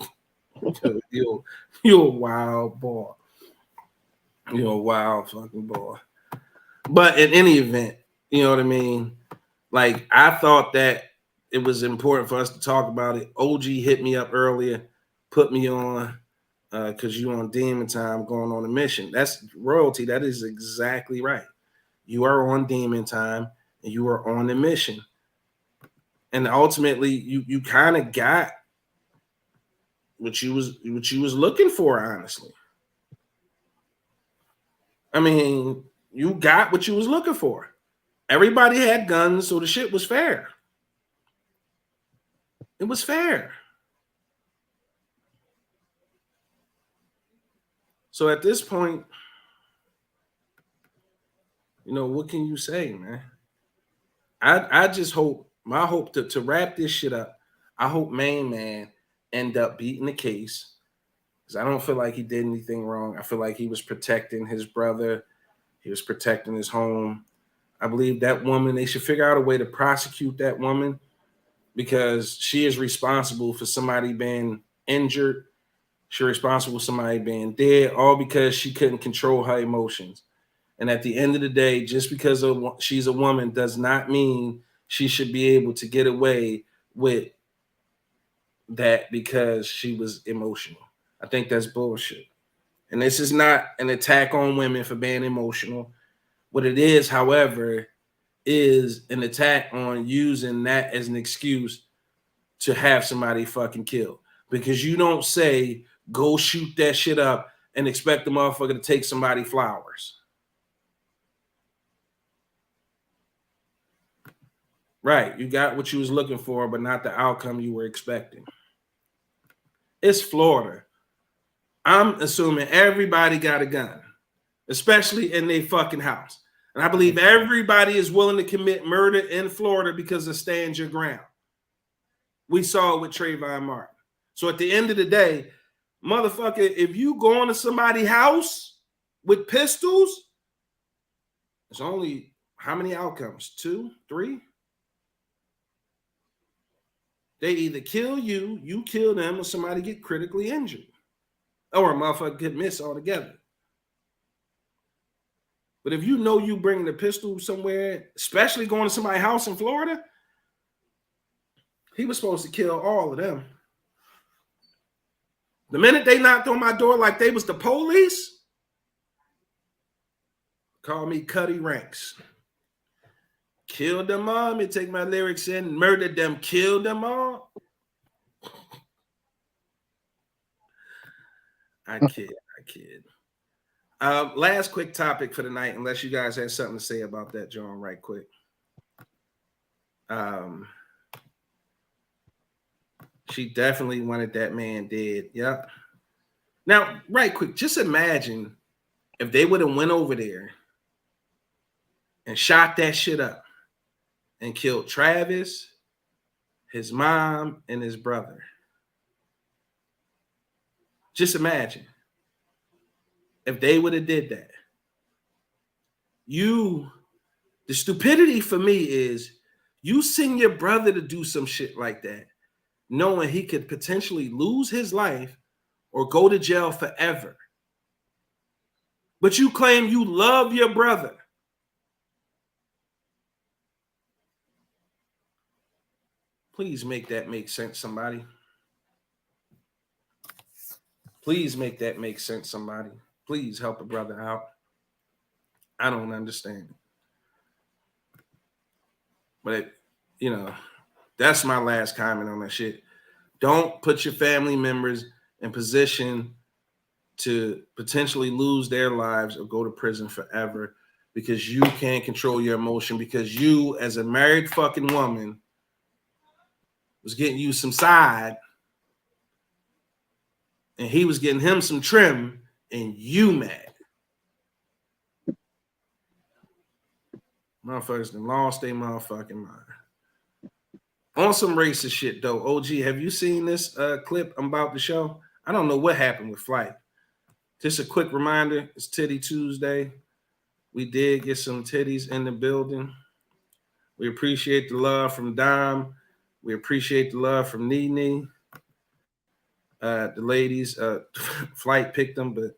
You're a wild boy. You're a wild fucking boy. But in any event, you know what I mean? Like, I thought that it was important for us to talk about it. OG hit me up earlier, put me on, because you on Demon Time going on a mission. That's royalty. That is exactly right. You are on Demon Time and you are on a mission. And ultimately, you kind of got what you was looking for, honestly. I mean, you got what you was looking for. Everybody had guns, so the shit was fair. It was fair. So at this point, what can you say, man? I just hope, my hope to wrap this shit up, I hope Main Man end up beating the case, because I don't feel like he did anything wrong. I feel like he was protecting his brother. He was protecting his home. I believe that woman, they should figure out a way to prosecute that woman, because she is responsible for somebody being injured. She's responsible for somebody being dead, all because she couldn't control her emotions. And at the end of the day, just because she's a woman does not mean she should be able to get away with that because she was emotional. I think that's bullshit. And this is not an attack on women for being emotional. What it is, however, is an attack on using that as an excuse to have somebody fucking killed. Because you don't say, go shoot that shit up and expect the motherfucker to take somebody flowers. Right, you got what you was looking for, but not the outcome you were expecting. It's Florida. I'm assuming everybody got a gun, especially in their fucking house. And I believe everybody is willing to commit murder in Florida because of stand your ground. We saw it with Trayvon Martin. So at the end of the day, motherfucker, if you go into somebody's house with pistols, it's only how many outcomes? 2, 3? They either kill you, you kill them, or somebody get critically injured. Or a motherfucker get missed altogether. But if you know you bring the pistol somewhere, especially going to somebody's house in Florida, he was supposed to kill all of them. The minute they knocked on my door like they was the police, call me Cuddy Ranks. Killed them all. Let me take my lyrics in. Murdered them, killed them all. I kid. Last quick topic for the night, unless you guys have something to say about that, John, right quick. She definitely wanted that man dead. Yep. Now, right quick, just imagine if they would have went over there and shot that shit up and killed Travis, his mom, and his brother. Just imagine if they would have did that. The stupidity for me is you send your brother to do some shit like that, knowing he could potentially lose his life or go to jail forever. But you claim you love your brother. Please make that make sense, somebody. Please make that make sense, somebody. Please help a brother out. I don't understand. But, that's my last comment on that shit. Don't put your family members in position to potentially lose their lives or go to prison forever because you can't control your emotion, because you, as a married fucking woman, was getting you some side and he was getting him some trim and you mad. Motherfuckers done lost their motherfucking mind. On some racist shit, though, OG, have you seen this clip I'm about to show? I don't know what happened with Flight. Just a quick reminder, it's Titty Tuesday. We did get some titties in the building. We appreciate the love from Dom. We appreciate the love from Nene. The ladies, Flight picked them, but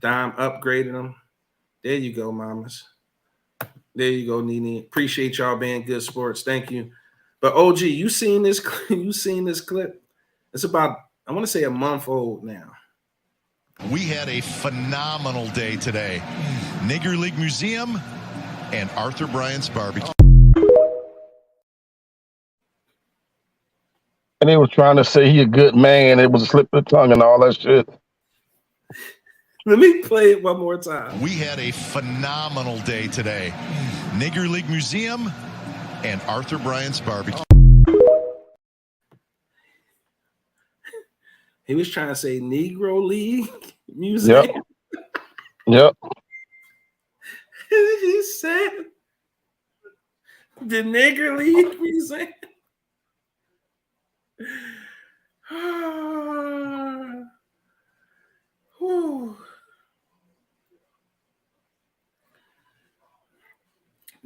Dom upgraded them. There you go, mamas. There you go, Nene. Appreciate y'all being good sports. Thank you. But OG, you seen this clip? It's about, I want to say, a month old now. We had a phenomenal day today. Nigger League Museum and Arthur Bryant's Barbecue. And he was trying to say he a good man. It was a slip of the tongue and all that shit. Let me play it one more time. We had a phenomenal day today. Nigger League Museum and Arthur Bryant's Barbecue. He was trying to say Negro League Museum. Yep. He said the Nigger League Museum.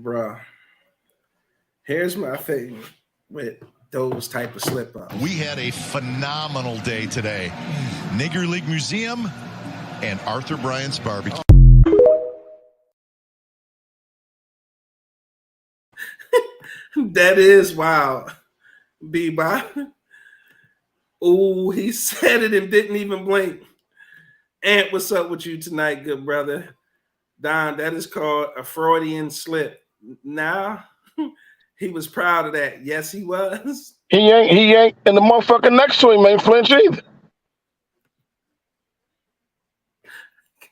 Bruh, here's my thing with those type of slip ups. We had a phenomenal day today. Nigger League Museum and Arthur Bryant's Barbecue. That is wild, Bebop. Oh, he said it and didn't even blink. Ant, what's up with you tonight, good brother? Don, that is called a Freudian slip. Now, he was proud of that. Yes, he was. He ain't, and the motherfucker next to him ain't flinch either.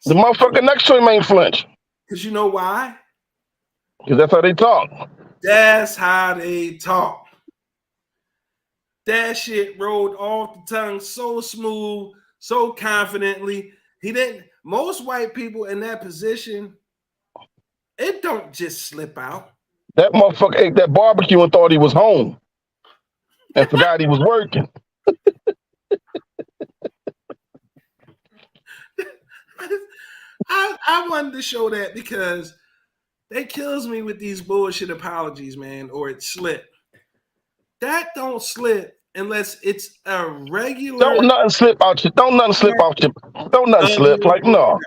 The motherfucker next to him ain't flinch. Because you know why? Because that's how they talk. That's how they talk. That shit rolled off the tongue so smooth, so confidently. He didn't. Most white people in that position, it don't just slip out. That motherfucker ate that barbecue and thought he was home and forgot he was working. I wanted to show that because they kills me with these bullshit apologies, man, or it slipped. That don't slip unless it's a regular. Don't nothing slip out you. Don't nothing slip out you. Don't nothing slip. Like, no.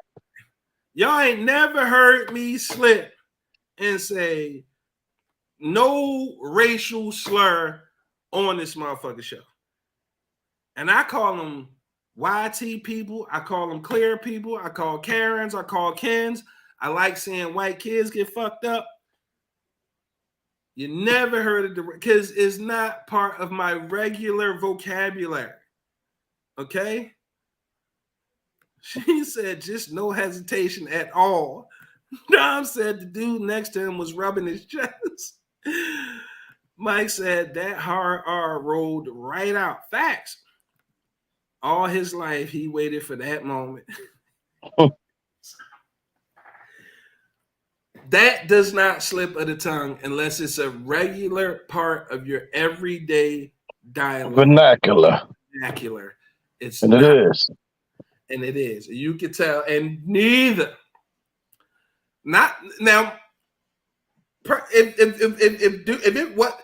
Y'all ain't never heard me slip and say no racial slur on this motherfucking show. And I call them YT people. I call them clear people. I call Karens. I call Kens. I like seeing white kids get fucked up. You never heard of the, because it's not part of my regular vocabulary. Okay? She said, just no hesitation at all. Dom said the dude next to him was rubbing his chest. Mike said that hard R rolled right out. Facts. All his life, he waited for that moment. That does not slip of the tongue unless it's a regular part of your everyday dialogue. Vernacular. It's and not. It is. And it is. You can tell. And neither. Not now. If it what?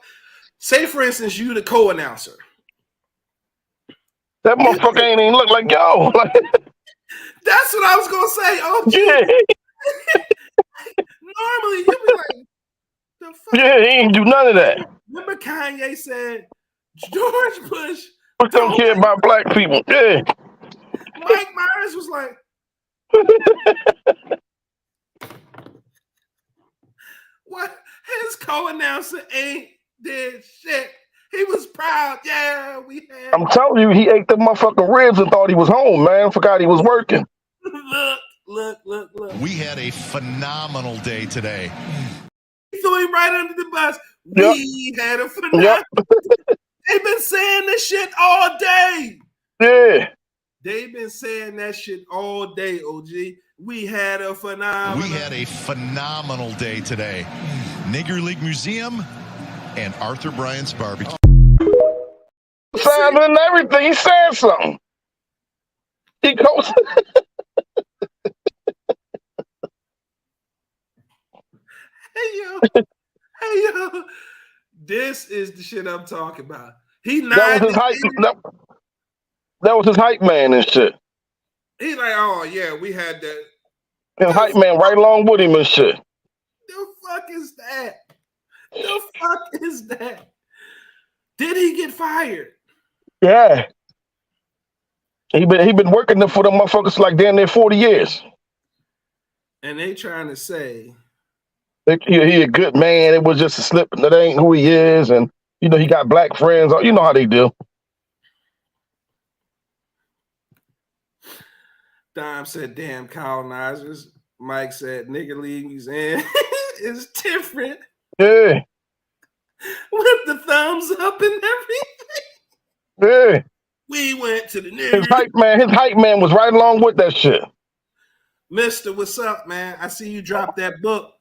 Say for instance, you the co-announcer. That motherfucker ain't even look like yo. That's what I was gonna say. Oh, yeah. Normally you be like, the fuck? Yeah, he ain't do none of that. Remember Kanye said George Bush don't care about black people. Yeah. Mike Myers was like, what? His co-announcer ain't did shit. He was proud. Yeah, we had. I'm telling you, he ate the motherfucking ribs and thought he was home, man. Forgot he was working. Look. We had a phenomenal day today. He threw him right under the bus. We had a phenomenal. They've been saying this shit all day. Yeah. They've been saying that shit all day, OG. We had a phenomenal day today. Nigger League Museum and Arthur Bryant's Barbecue. Sound and everything. He said something. He goes. Hey yo. This is the shit I'm talking about. That was his hype man and shit. He's like, oh yeah, we had that. And hype man right along with him and shit. The fuck is that? The fuck is that? Did he get fired? Yeah. He been working for them motherfuckers like damn near 40 years. And they trying to say he a good man. It was just a slip. That ain't who he is. And you know, he got black friends. You know how they do. Dom said, damn colonizers. Mike said, nigger leagues in is different. Yeah. With the thumbs up and everything. Yeah. We went to the nigger. His hype man was right along with that shit. Mister, what's up, man? I see you dropped that book.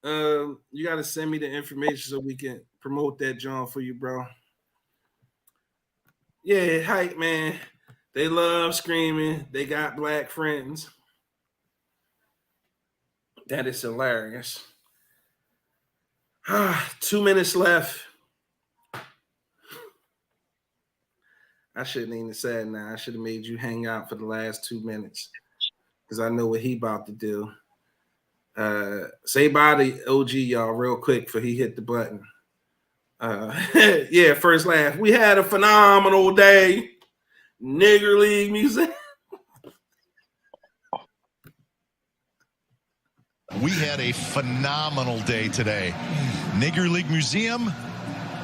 You got to send me the information so we can promote that John for you, bro. Yeah, hype, man. They love screaming. They got black friends. That is hilarious. 2 minutes left. I shouldn't even said now. I should have made you hang out for the last 2 minutes because I know what he about to do. Say bye to OG, y'all, real quick before he hit the button. Yeah, first laugh. We had a phenomenal day. Nigger League Museum. We had a phenomenal day today. Nigger League Museum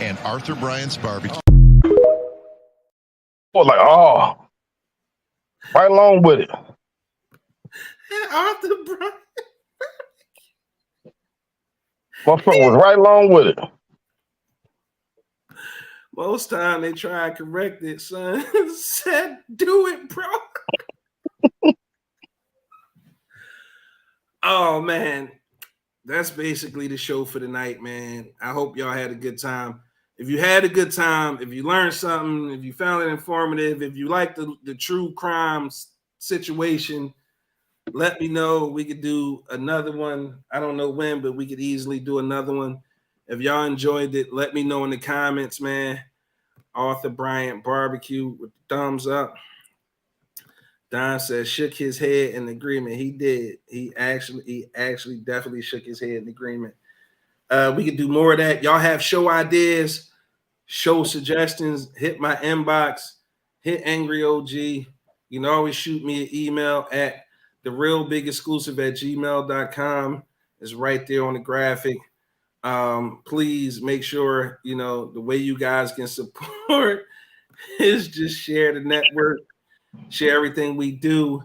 and Arthur Bryant's Barbecue. Like, oh, right along with it. Arthur Bryant. Motherfucker was right along with it. Most time they try and correct it, son. Said, do it, bro. Oh, man. That's basically the show for the night, man. I hope y'all had a good time. If you had a good time, if you learned something, if you found it informative, if you like the true crime situation, let me know. We could do another one. I don't know when, but we could easily do another one. If y'all enjoyed it, let me know in the comments, man. Arthur Bryant Barbecue with the thumbs up. Don says shook his head in agreement. He did. He actually definitely shook his head in agreement. We could do more of that. Y'all have show ideas, show suggestions, hit my inbox, hit Angry OG. You can always shoot me an email at therealbigexclusive@gmail.com. It's right there on the graphic. Please make sure, you know, the way you guys can support is just share the network, share everything we do.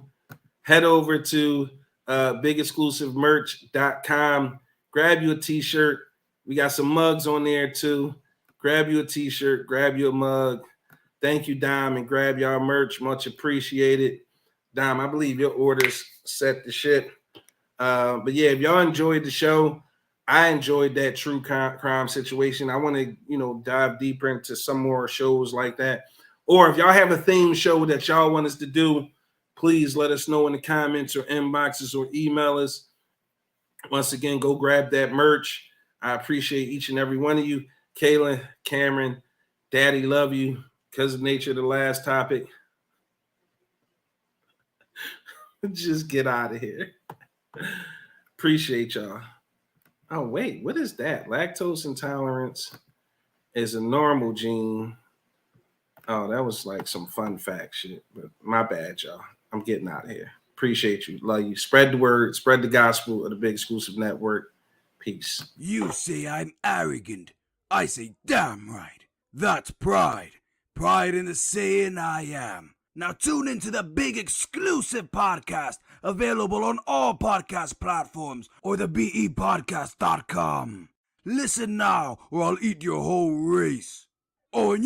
head over to bigexclusivemerch.com. Grab you a t-shirt. We got some mugs on there too. Grab you a t-shirt, grab you a mug. Thank you, Dom, and grab y'all merch. Much appreciated. Dom, I believe your orders set the shit. But yeah, if y'all enjoyed the show, I enjoyed that true crime situation. I want to, dive deeper into some more shows like that. Or if y'all have a theme show that y'all want us to do, please let us know in the comments or inboxes or email us. Once again, go grab that merch. I appreciate each and every one of you. Kayla, Cameron, Daddy, love you. Because of nature, the last topic. Just get out of here. Appreciate y'all. Oh, wait, what is that? Lactose intolerance is a normal gene. Oh, that was like some fun fact shit. But my bad, y'all. I'm getting out of here. Appreciate you. Love you. Spread the word. Spread the gospel of the Big Exclusive Network. Peace. You say I'm arrogant. I say damn right. That's pride. Pride in the saying I am. Now tune into the Big Exclusive Podcast, available on all podcast platforms or the BEpodcast.com. Listen now or I'll eat your whole race. Oh, and